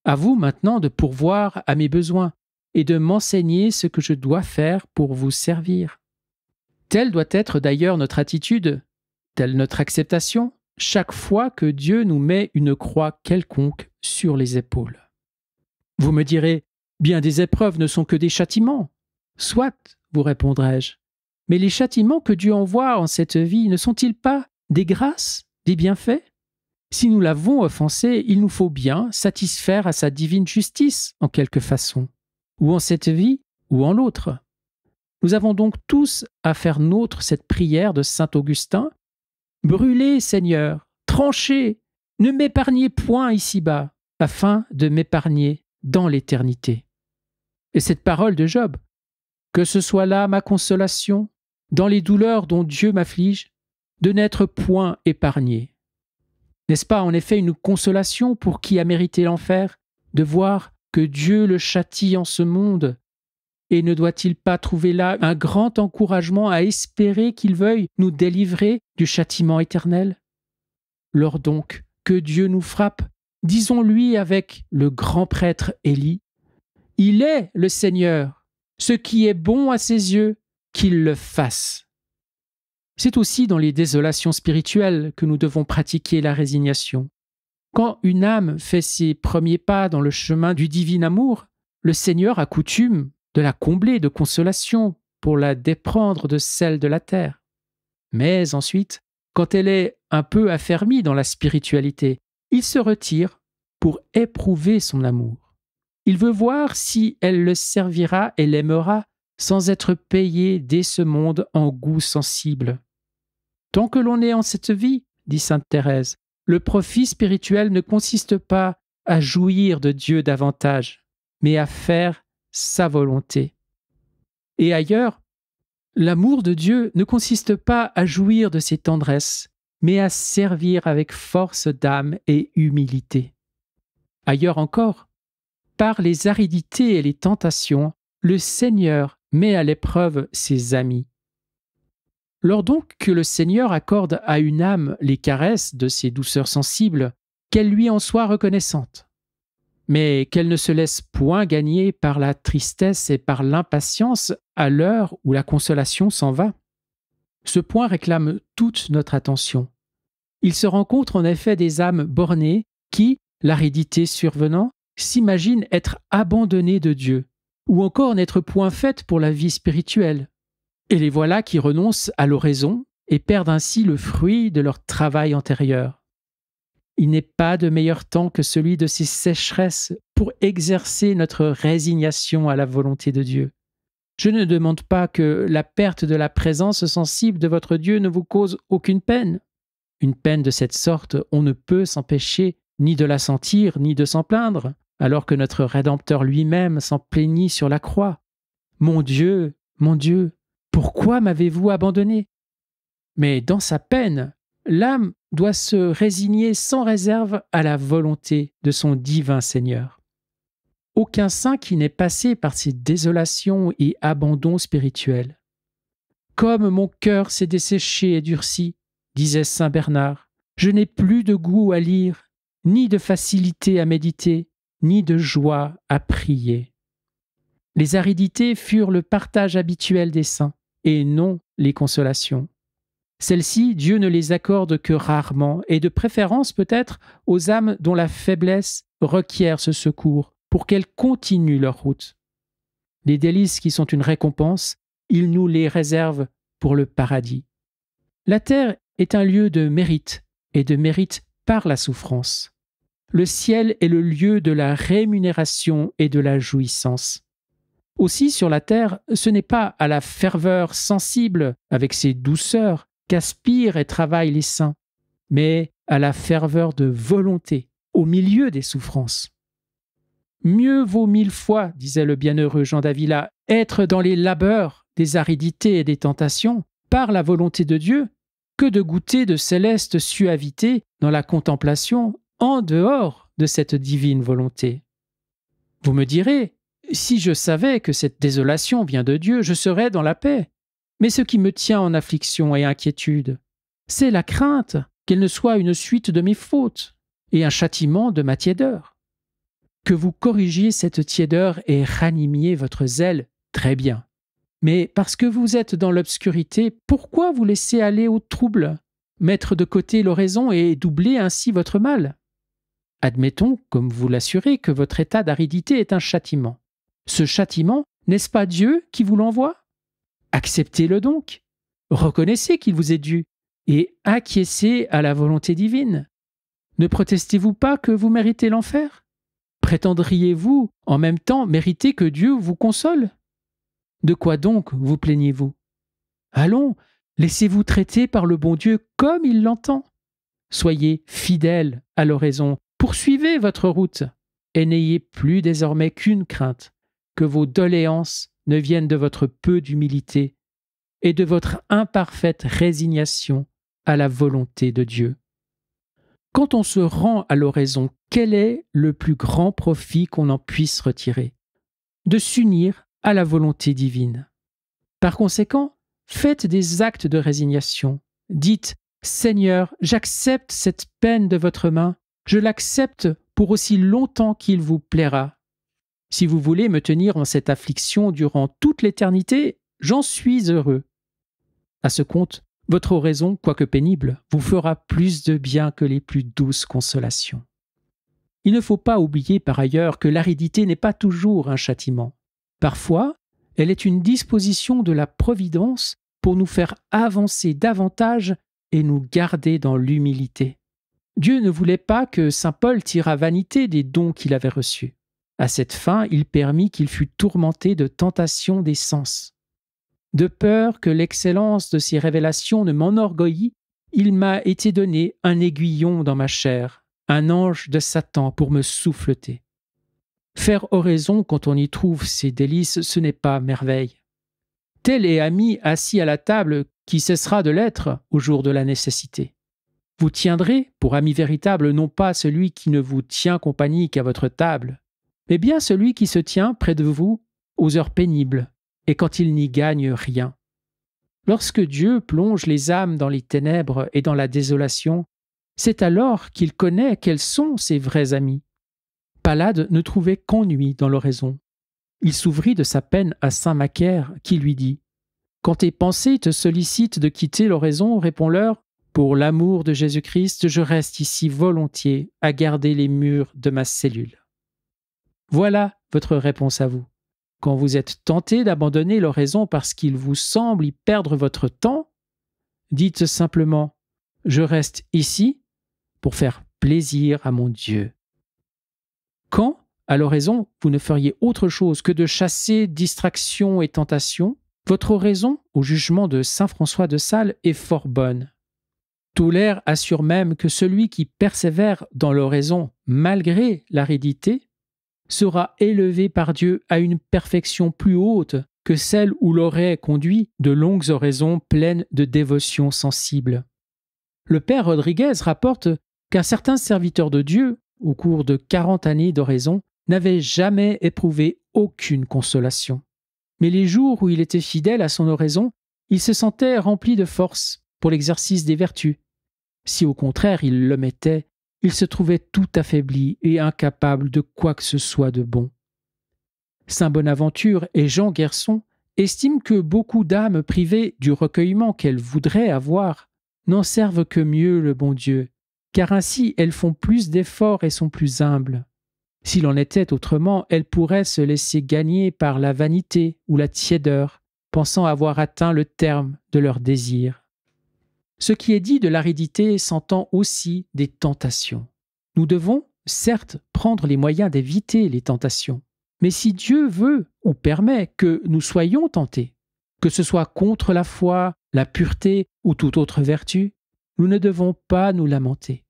À vous maintenant de pourvoir à mes besoins et de m'enseigner ce que je dois faire pour vous servir. » Telle doit être d'ailleurs notre attitude, telle notre acceptation, chaque fois que Dieu nous met une croix quelconque sur les épaules. Vous me direz, bien des épreuves ne sont que des châtiments. Soit, vous répondrai-je, mais les châtiments que Dieu envoie en cette vie ne sont-ils pas des grâces, des bienfaits ? Si nous l'avons offensé, il nous faut bien satisfaire à sa divine justice, en quelque façon, ou en cette vie, ou en l'autre. Nous avons donc tous à faire nôtre cette prière de saint Augustin. « Brûlez, Seigneur, tranchez, ne m'épargnez point ici-bas, afin de m'épargner dans l'éternité. » Et cette parole de Job, « Que ce soit là ma consolation, dans les douleurs dont Dieu m'afflige, de n'être point épargné. » N'est-ce pas en effet une consolation pour qui a mérité l'enfer, de voir que Dieu le châtie en ce monde? Et ne doit-il pas trouver là un grand encouragement à espérer qu'il veuille nous délivrer du châtiment éternel? Lors donc que Dieu nous frappe, disons-lui avec le grand prêtre Élie, « Il est le Seigneur, ce qui est bon à ses yeux, qu'il le fasse. » C'est aussi dans les désolations spirituelles que nous devons pratiquer la résignation. Quand une âme fait ses premiers pas dans le chemin du divin amour, le Seigneur a coutume de la combler de consolation pour la déprendre de celle de la terre. Mais ensuite, quand elle est un peu affermie dans la spiritualité, il se retire pour éprouver son amour. Il veut voir si elle le servira et l'aimera sans être payée dès ce monde en goût sensible. Tant que l'on est en cette vie, dit sainte Thérèse, le profit spirituel ne consiste pas à jouir de Dieu davantage, mais à faire sa volonté. Et ailleurs, l'amour de Dieu ne consiste pas à jouir de ses tendresses, mais à servir avec force d'âme et humilité. Ailleurs encore, par les aridités et les tentations, le Seigneur met à l'épreuve ses amis. Lors donc que le Seigneur accorde à une âme les caresses de ses douceurs sensibles, qu'elle lui en soit reconnaissante. mais qu'elle ne se laisse point gagner par la tristesse et par l'impatience à l'heure où la consolation s'en va. Ce point réclame toute notre attention. Il se rencontre en effet des âmes bornées qui, l'aridité survenant, s'imaginent être abandonnées de Dieu, ou encore n'être point faites pour la vie spirituelle. Et les voilà qui renoncent à l'oraison et perdent ainsi le fruit de leur travail antérieur. Il n'est pas de meilleur temps que celui de ces sécheresses pour exercer notre résignation à la volonté de Dieu. Je ne demande pas que la perte de la présence sensible de votre Dieu ne vous cause aucune peine. Une peine de cette sorte, on ne peut s'empêcher ni de la sentir, ni de s'en plaindre, alors que notre Rédempteur lui-même s'en plaignit sur la croix. Mon Dieu, pourquoi m'avez-vous abandonné ? Mais dans sa peine, l'âme doit se résigner sans réserve à la volonté de son divin Seigneur. Aucun saint qui n'ait passé par ces désolations et abandons spirituels. Comme mon cœur s'est desséché et durci, disait saint Bernard, je n'ai plus de goût à lire, ni de facilité à méditer, ni de joie à prier. Les aridités furent le partage habituel des saints, et non les consolations. Celles-ci, Dieu ne les accorde que rarement, et de préférence peut-être aux âmes dont la faiblesse requiert ce secours, pour qu'elles continuent leur route. Les délices qui sont une récompense, il nous les réserve pour le paradis. La terre est un lieu de mérite, et de mérite par la souffrance. Le ciel est le lieu de la rémunération et de la jouissance. Aussi, sur la terre, ce n'est pas à la ferveur sensible, avec ses douceurs, qu'aspirent et travaillent les saints, mais à la ferveur de volonté, au milieu des souffrances. Mieux vaut 1000 fois, disait le bienheureux Jean d'Avila, être dans les labeurs des aridités et des tentations, par la volonté de Dieu, que de goûter de célestes suavités dans la contemplation en dehors de cette divine volonté. Vous me direz, si je savais que cette désolation vient de Dieu, je serais dans la paix. Mais ce qui me tient en affliction et inquiétude, c'est la crainte qu'elle ne soit une suite de mes fautes et un châtiment de ma tiédeur. Que vous corrigiez cette tiédeur et ranimiez votre zèle, très bien. Mais parce que vous êtes dans l'obscurité, pourquoi vous laisser aller au trouble, mettre de côté l'oraison et doubler ainsi votre mal ? Admettons, comme vous l'assurez, que votre état d'aridité est un châtiment. Ce châtiment, n'est-ce pas Dieu qui vous l'envoie ? Acceptez-le donc. Reconnaissez qu'il vous est dû et acquiescez à la volonté divine. Ne protestez-vous pas que vous méritez l'enfer ? Prétendriez-vous en même temps mériter que Dieu vous console ? De quoi donc vous plaignez-vous ? Allons, laissez-vous traiter par le bon Dieu comme il l'entend. Soyez fidèles à l'oraison, poursuivez votre route, et n'ayez plus désormais qu'une crainte, que vos doléances ne viennent de votre peu d'humilité et de votre imparfaite résignation à la volonté de Dieu. Quand on se rend à l'oraison, quel est le plus grand profit qu'on en puisse retirer ? De s'unir à la volonté divine. Par conséquent, faites des actes de résignation. Dites « Seigneur, j'accepte cette peine de votre main, je l'accepte pour aussi longtemps qu'il vous plaira. Si vous voulez me tenir en cette affliction durant toute l'éternité, j'en suis heureux. » À ce compte, votre oraison, quoique pénible, vous fera plus de bien que les plus douces consolations. Il ne faut pas oublier par ailleurs que l'aridité n'est pas toujours un châtiment. Parfois, elle est une disposition de la providence pour nous faire avancer davantage et nous garder dans l'humilité. Dieu ne voulait pas que saint Paul tirât vanité des dons qu'il avait reçus. À cette fin, il permit qu'il fût tourmenté de tentations des sens. De peur que l'excellence de ses révélations ne m'enorgueillît, il m'a été donné un aiguillon dans ma chair, un ange de Satan pour me souffleter. Faire oraison quand on y trouve ses délices, ce n'est pas merveille. Tel est ami assis à la table qui cessera de l'être au jour de la nécessité. Vous tiendrez pour ami véritable non pas celui qui ne vous tient compagnie qu'à votre table, mais bien celui qui se tient près de vous aux heures pénibles et quand il n'y gagne rien. Lorsque Dieu plonge les âmes dans les ténèbres et dans la désolation, c'est alors qu'il connaît quels sont ses vrais amis. Palade ne trouvait qu'ennui dans l'oraison. Il s'ouvrit de sa peine à saint Macaire, qui lui dit « Quand tes pensées te sollicitent de quitter l'oraison, réponds-leur « Pour l'amour de Jésus-Christ, je reste ici volontiers à garder les murs de ma cellule. » Voilà votre réponse à vous. Quand vous êtes tenté d'abandonner l'oraison parce qu'il vous semble y perdre votre temps, dites simplement « Je reste ici pour faire plaisir à mon Dieu. » Quand, à l'oraison, vous ne feriez autre chose que de chasser distractions et tentations, votre oraison, au jugement de saint François de Sales, est fort bonne. Toulaire assure même que celui qui persévère dans l'oraison malgré l'aridité sera élevé par Dieu à une perfection plus haute que celle où l'auraient conduit de longues oraisons pleines de dévotion sensible. Le père Rodriguez rapporte qu'un certain serviteur de Dieu, au cours de 40 années d'oraison, n'avait jamais éprouvé aucune consolation. Mais les jours où il était fidèle à son oraison, il se sentait rempli de force pour l'exercice des vertus. Si au contraire il l'omettait, il se trouvait tout affaibli et incapable de quoi que ce soit de bon. Saint Bonaventure et Jean Gerson estiment que beaucoup d'âmes privées du recueillement qu'elles voudraient avoir n'en servent que mieux le bon Dieu, car ainsi elles font plus d'efforts et sont plus humbles. S'il en était autrement, elles pourraient se laisser gagner par la vanité ou la tiédeur, pensant avoir atteint le terme de leurs désirs. Ce qui est dit de l'aridité s'entend aussi des tentations. Nous devons, certes, prendre les moyens d'éviter les tentations, mais si Dieu veut ou permet que nous soyons tentés, que ce soit contre la foi, la pureté ou toute autre vertu, nous ne devons pas nous lamenter,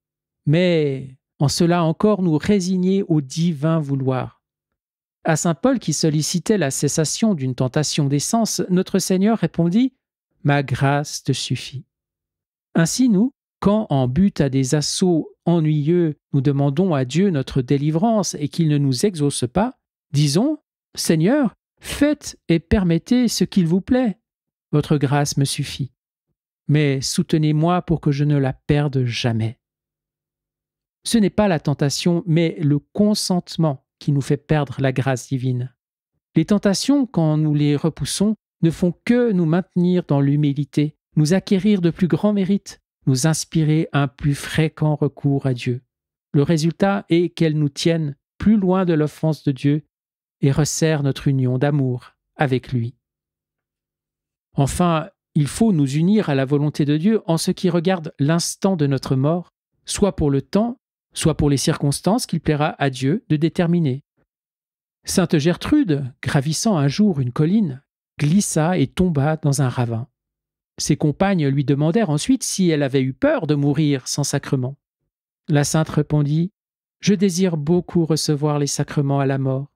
mais en cela encore nous résigner au divin vouloir. À saint Paul qui sollicitait la cessation d'une tentation des sens, notre Seigneur répondit « Ma grâce te suffit ». Ainsi nous, quand en but à des assauts ennuyeux, nous demandons à Dieu notre délivrance et qu'il ne nous exauce pas, disons « Seigneur, faites et permettez ce qu'il vous plaît. Votre grâce me suffit. Mais soutenez-moi pour que je ne la perde jamais. » Ce n'est pas la tentation, mais le consentement qui nous fait perdre la grâce divine. Les tentations, quand nous les repoussons, ne font que nous maintenir dans l'humilité, nous acquérir de plus grands mérites, nous inspirer un plus fréquent recours à Dieu. Le résultat est qu'elles nous tiennent plus loin de l'offense de Dieu et resserrent notre union d'amour avec lui. Enfin, il faut nous unir à la volonté de Dieu en ce qui regarde l'instant de notre mort, soit pour le temps, soit pour les circonstances qu'il plaira à Dieu de déterminer. Sainte Gertrude, gravissant un jour une colline, glissa et tomba dans un ravin. Ses compagnes lui demandèrent ensuite si elle avait eu peur de mourir sans sacrement. La sainte répondit « Je désire beaucoup recevoir les sacrements à la mort,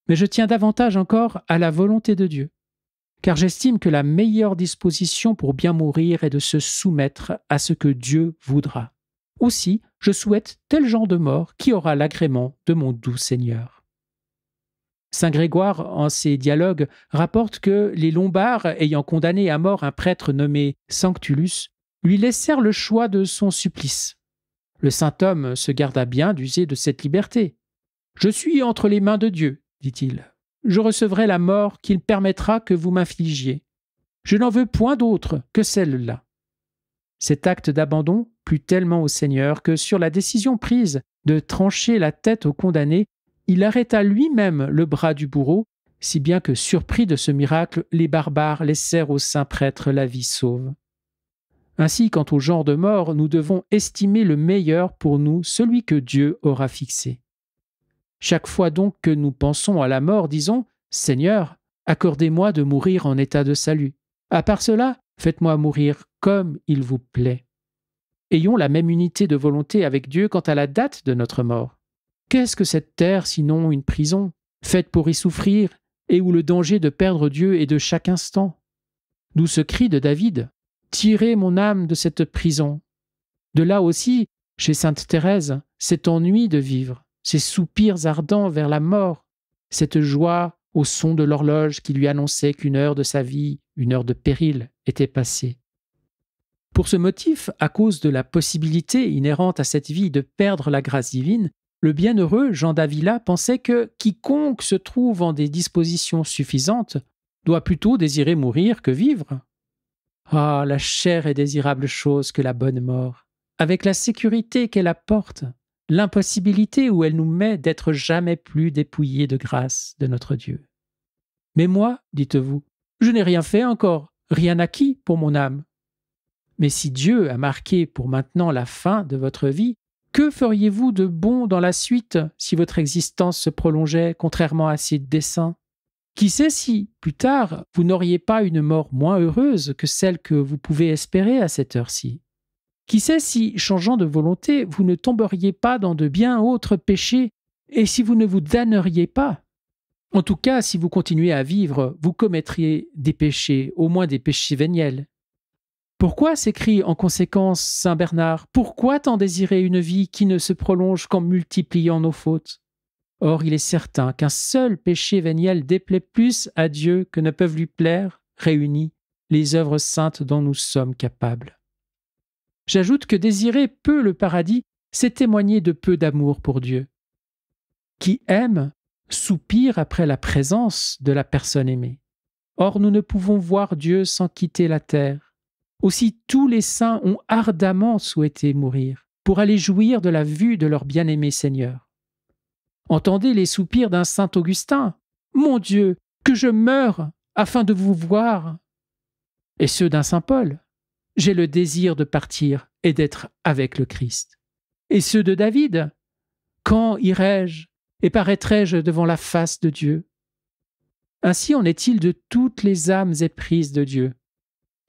mais je tiens davantage encore à la volonté de Dieu, car j'estime que la meilleure disposition pour bien mourir est de se soumettre à ce que Dieu voudra. Aussi, je souhaite tel genre de mort qui aura l'agrément de mon doux Seigneur. » Saint Grégoire, en ses dialogues, rapporte que les Lombards, ayant condamné à mort un prêtre nommé Sanctulus, lui laissèrent le choix de son supplice. Le saint homme se garda bien d'user de cette liberté. « Je suis entre les mains de Dieu, dit-il. Je recevrai la mort qu'il permettra que vous m'infligiez. Je n'en veux point d'autre que celle-là. » Cet acte d'abandon plut tellement au Seigneur que sur la décision prise de trancher la tête au condamné, il arrêta lui-même le bras du bourreau, si bien que, surpris de ce miracle, les barbares laissèrent au saint prêtre la vie sauve. Ainsi, quant au genre de mort, nous devons estimer le meilleur pour nous, celui que Dieu aura fixé. Chaque fois donc que nous pensons à la mort, disons « Seigneur, accordez-moi de mourir en état de salut. À part cela, faites-moi mourir comme il vous plaît. » Ayons la même unité de volonté avec Dieu quant à la date de notre mort. Qu'est-ce que cette terre sinon une prison, faite pour y souffrir, et où le danger de perdre Dieu est de chaque instant? D'où ce cri de David « Tirez mon âme de cette prison ». De là aussi, chez sainte Thérèse, cet ennui de vivre, ces soupirs ardents vers la mort, cette joie au son de l'horloge qui lui annonçait qu'une heure de sa vie, une heure de péril, était passée. Pour ce motif, à cause de la possibilité inhérente à cette vie de perdre la grâce divine, Le bienheureux Jean d'Avila pensait que quiconque se trouve en des dispositions suffisantes doit plutôt désirer mourir que vivre. Ah, la chère et désirable chose que la bonne mort, avec la sécurité qu'elle apporte, l'impossibilité où elle nous met d'être jamais plus dépouillés de grâce de notre Dieu. Mais moi, dites-vous, je n'ai rien fait encore, rien acquis pour mon âme. Mais si Dieu a marqué pour maintenant la fin de votre vie, que feriez-vous de bon dans la suite si votre existence se prolongeait contrairement à ses desseins? Qui sait si, plus tard, vous n'auriez pas une mort moins heureuse que celle que vous pouvez espérer à cette heure-ci? Qui sait si, changeant de volonté, vous ne tomberiez pas dans de bien autres péchés et si vous ne vous damneriez pas? En tout cas, si vous continuez à vivre, vous commettriez des péchés, au moins des péchés véniels. Pourquoi, s'écrie en conséquence saint Bernard, pourquoi tant désirer une vie qui ne se prolonge qu'en multipliant nos fautes? Or, il est certain qu'un seul péché véniel déplaît plus à Dieu que ne peuvent lui plaire, réunies, les œuvres saintes dont nous sommes capables. J'ajoute que désirer peu le paradis, c'est témoigner de peu d'amour pour Dieu. Qui aime soupire après la présence de la personne aimée. Or, nous ne pouvons voir Dieu sans quitter la terre. Aussi, tous les saints ont ardemment souhaité mourir pour aller jouir de la vue de leur bien-aimé Seigneur. Entendez les soupirs d'un saint Augustin. « Mon Dieu, que je meure afin de vous voir !» Et ceux d'un saint Paul. « J'ai le désir de partir et d'être avec le Christ. » Et ceux de David. « Quand irai-je et paraîtrai-je devant la face de Dieu ?» Ainsi en est-il de toutes les âmes éprises de Dieu.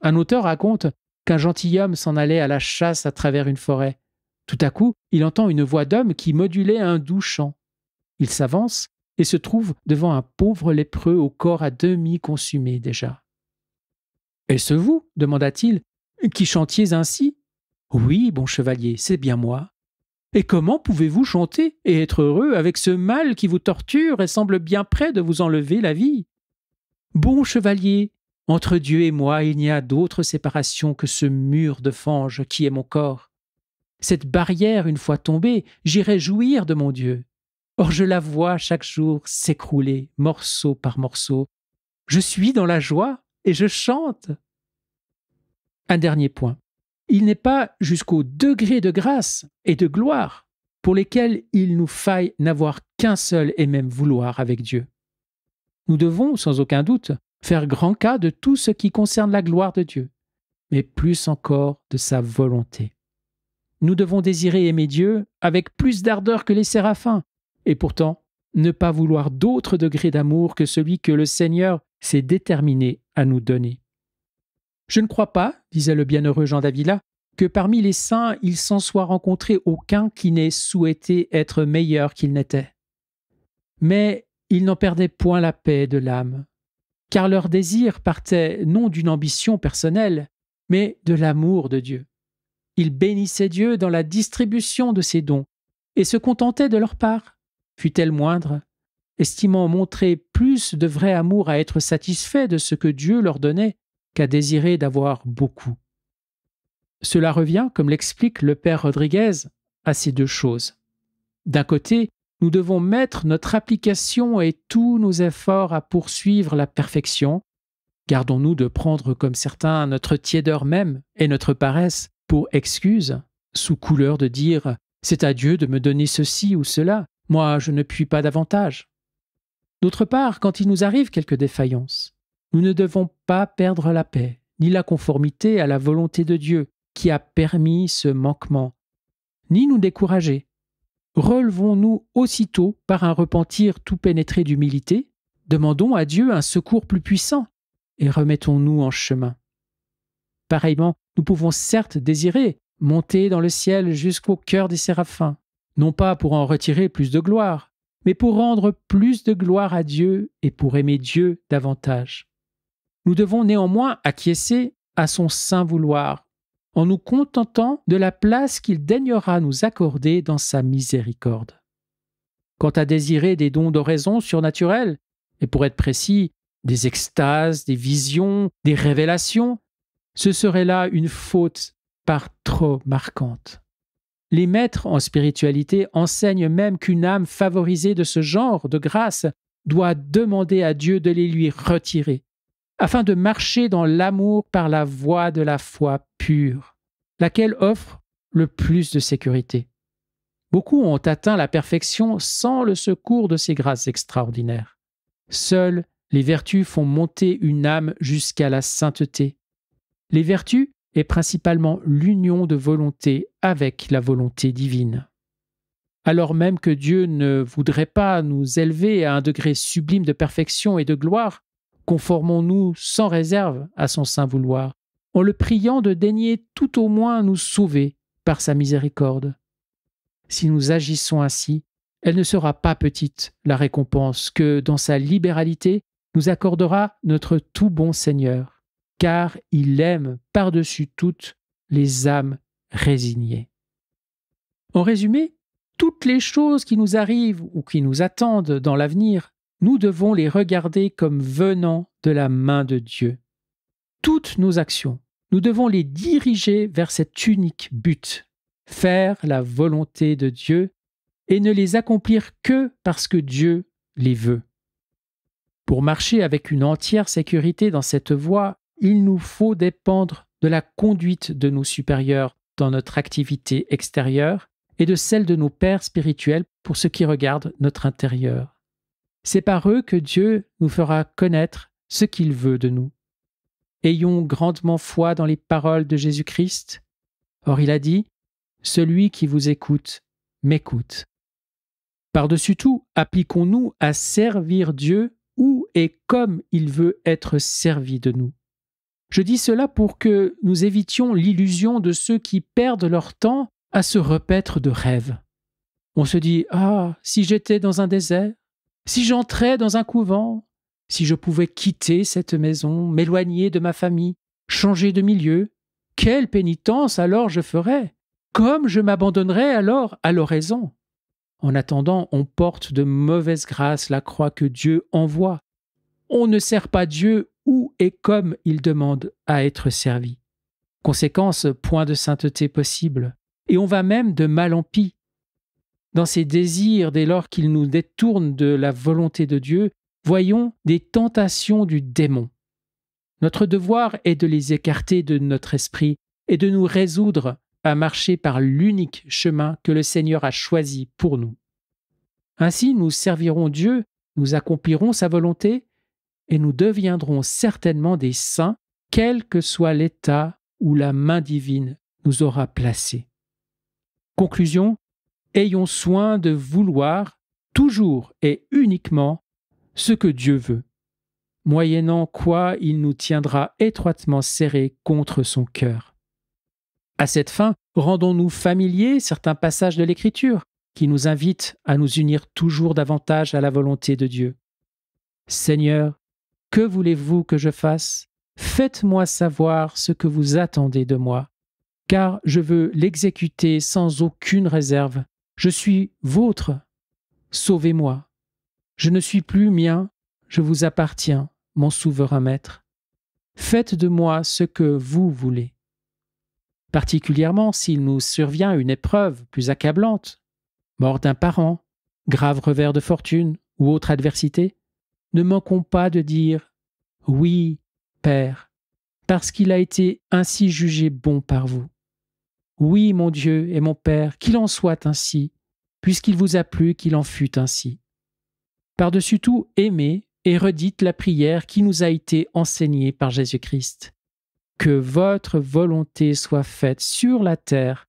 Un auteur raconte qu'un gentilhomme s'en allait à la chasse à travers une forêt. Tout à coup, il entend une voix d'homme qui modulait un doux chant. Il s'avance et se trouve devant un pauvre lépreux au corps à demi consumé déjà. « Est-ce vous, demanda-t-il, qui chantiez ainsi ? » ?»« Oui, bon chevalier, c'est bien moi. »« Et comment pouvez-vous chanter et être heureux avec ce mal qui vous torture et semble bien près de vous enlever la vie ? » ?»« Bon chevalier, entre Dieu et moi, il n'y a d'autre séparation que ce mur de fange qui est mon corps. Cette barrière, une fois tombée, j'irai jouir de mon Dieu. Or je la vois chaque jour s'écrouler, morceau par morceau. Je suis dans la joie et je chante. Un dernier point. Il n'est pas jusqu'au degré de grâce et de gloire pour lesquels il nous faille n'avoir qu'un seul et même vouloir avec Dieu. Nous devons, sans aucun doute, faire grand cas de tout ce qui concerne la gloire de Dieu, mais plus encore de sa volonté. Nous devons désirer aimer Dieu avec plus d'ardeur que les séraphins, et pourtant ne pas vouloir d'autre degré d'amour que celui que le Seigneur s'est déterminé à nous donner. Je ne crois pas, disait le bienheureux Jean d'Avila, que parmi les saints il s'en soit rencontré aucun qui n'ait souhaité être meilleur qu'il n'était. Mais ils n'en perdaient point la paix de l'âme, car leur désir partait non d'une ambition personnelle, mais de l'amour de Dieu. Ils bénissaient Dieu dans la distribution de ses dons et se contentaient de leur part, fût-elle moindre, estimant montrer plus de vrai amour à être satisfaits de ce que Dieu leur donnait qu'à désirer d'avoir beaucoup. Cela revient, comme l'explique le père Rodriguez, à ces deux choses. D'un côté, nous devons mettre notre application et tous nos efforts à poursuivre la perfection. Gardons-nous de prendre comme certains notre tiédeur même et notre paresse pour excuse, sous couleur de dire « c'est à Dieu de me donner ceci ou cela, moi je ne puis pas davantage ». D'autre part, quand il nous arrive quelque défaillance, nous ne devons pas perdre la paix, ni la conformité à la volonté de Dieu qui a permis ce manquement, ni nous décourager. Relevons-nous aussitôt par un repentir tout pénétré d'humilité, demandons à Dieu un secours plus puissant et remettons-nous en chemin. Pareillement, nous pouvons certes désirer monter dans le ciel jusqu'au cœur des séraphins, non pas pour en retirer plus de gloire, mais pour rendre plus de gloire à Dieu et pour aimer Dieu davantage. Nous devons néanmoins acquiescer à son saint vouloir, en nous contentant de la place qu'il daignera nous accorder dans sa miséricorde. Quant à désirer des dons d'oraison surnaturels, et pour être précis, des extases, des visions, des révélations, ce serait là une faute par trop marquante. Les maîtres en spiritualité enseignent même qu'une âme favorisée de ce genre de grâce doit demander à Dieu de les lui retirer, afin de marcher dans l'amour par la voie de la foi pure, laquelle offre le plus de sécurité. Beaucoup ont atteint la perfection sans le secours de ces grâces extraordinaires. Seules les vertus font monter une âme jusqu'à la sainteté. Les vertus est principalement l'union de volonté avec la volonté divine. Alors même que Dieu ne voudrait pas nous élever à un degré sublime de perfection et de gloire, conformons-nous sans réserve à son saint vouloir, en le priant de daigner tout au moins nous sauver par sa miséricorde. Si nous agissons ainsi, elle ne sera pas petite, la récompense que, dans sa libéralité, nous accordera notre tout bon Seigneur, car il aime par-dessus toutes les âmes résignées. En résumé, toutes les choses qui nous arrivent ou qui nous attendent dans l'avenir, nous devons les regarder comme venant de la main de Dieu. Toutes nos actions, nous devons les diriger vers cet unique but, faire la volonté de Dieu et ne les accomplir que parce que Dieu les veut. Pour marcher avec une entière sécurité dans cette voie, il nous faut dépendre de la conduite de nos supérieurs dans notre activité extérieure et de celle de nos pères spirituels pour ce qui regarde notre intérieur. C'est par eux que Dieu nous fera connaître ce qu'il veut de nous. Ayons grandement foi dans les paroles de Jésus-Christ. Or il a dit « Celui qui vous écoute, m'écoute ». Par-dessus tout, appliquons-nous à servir Dieu où et comme il veut être servi de nous. Je dis cela pour que nous évitions l'illusion de ceux qui perdent leur temps à se repaître de rêves. On se dit « Ah, si j'étais dans un désert, si j'entrais dans un couvent, si je pouvais quitter cette maison, m'éloigner de ma famille, changer de milieu, quelle pénitence alors je ferais? Comme je m'abandonnerais alors à l'oraison ?» En attendant, on porte de mauvaise grâce la croix que Dieu envoie. On ne sert pas Dieu où et comme il demande à être servi. Conséquence, point de sainteté possible. Et on va même de mal en pis. Dans ces désirs, dès lors qu'ils nous détournent de la volonté de Dieu, voyons des tentations du démon. Notre devoir est de les écarter de notre esprit et de nous résoudre à marcher par l'unique chemin que le Seigneur a choisi pour nous. Ainsi, nous servirons Dieu, nous accomplirons sa volonté et nous deviendrons certainement des saints, quel que soit l'état où la main divine nous aura placés. Conclusion, ayons soin de vouloir toujours et uniquement ce que Dieu veut, moyennant quoi il nous tiendra étroitement serrés contre son cœur. À cette fin, rendons-nous familiers certains passages de l'Écriture qui nous invitent à nous unir toujours davantage à la volonté de Dieu. Seigneur, que voulez-vous que je fasse? Faites-moi savoir ce que vous attendez de moi, car je veux l'exécuter sans aucune réserve. Je suis vôtre. Sauvez-moi. Je ne suis plus mien, je vous appartiens, mon souverain maître. Faites de moi ce que vous voulez. Particulièrement s'il nous survient une épreuve plus accablante, mort d'un parent, grave revers de fortune ou autre adversité, ne manquons pas de dire « Oui, Père, parce qu'il a été ainsi jugé bon par vous. Oui, mon Dieu et mon Père, qu'il en soit ainsi, puisqu'il vous a plu qu'il en fût ainsi. » Par-dessus tout, aimez et redites la prière qui nous a été enseignée par Jésus-Christ. Que votre volonté soit faite sur la terre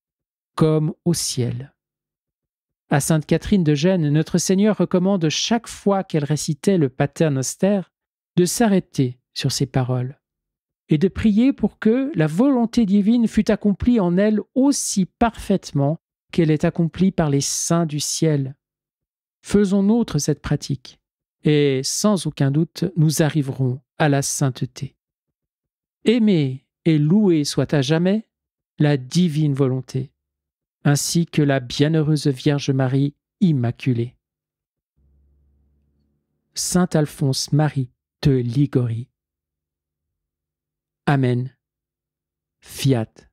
comme au ciel. À sainte Catherine de Gênes, notre Seigneur recommande chaque fois qu'elle récitait le Pater Noster de s'arrêter sur ces paroles et de prier pour que la volonté divine fût accomplie en elle aussi parfaitement qu'elle est accomplie par les saints du ciel. Faisons nôtre cette pratique et sans aucun doute nous arriverons à la sainteté. Aimée et louée soit à jamais la divine volonté, ainsi que la bienheureuse Vierge Marie Immaculée. Saint Alphonse Marie de Ligorie. Amen. Fiat.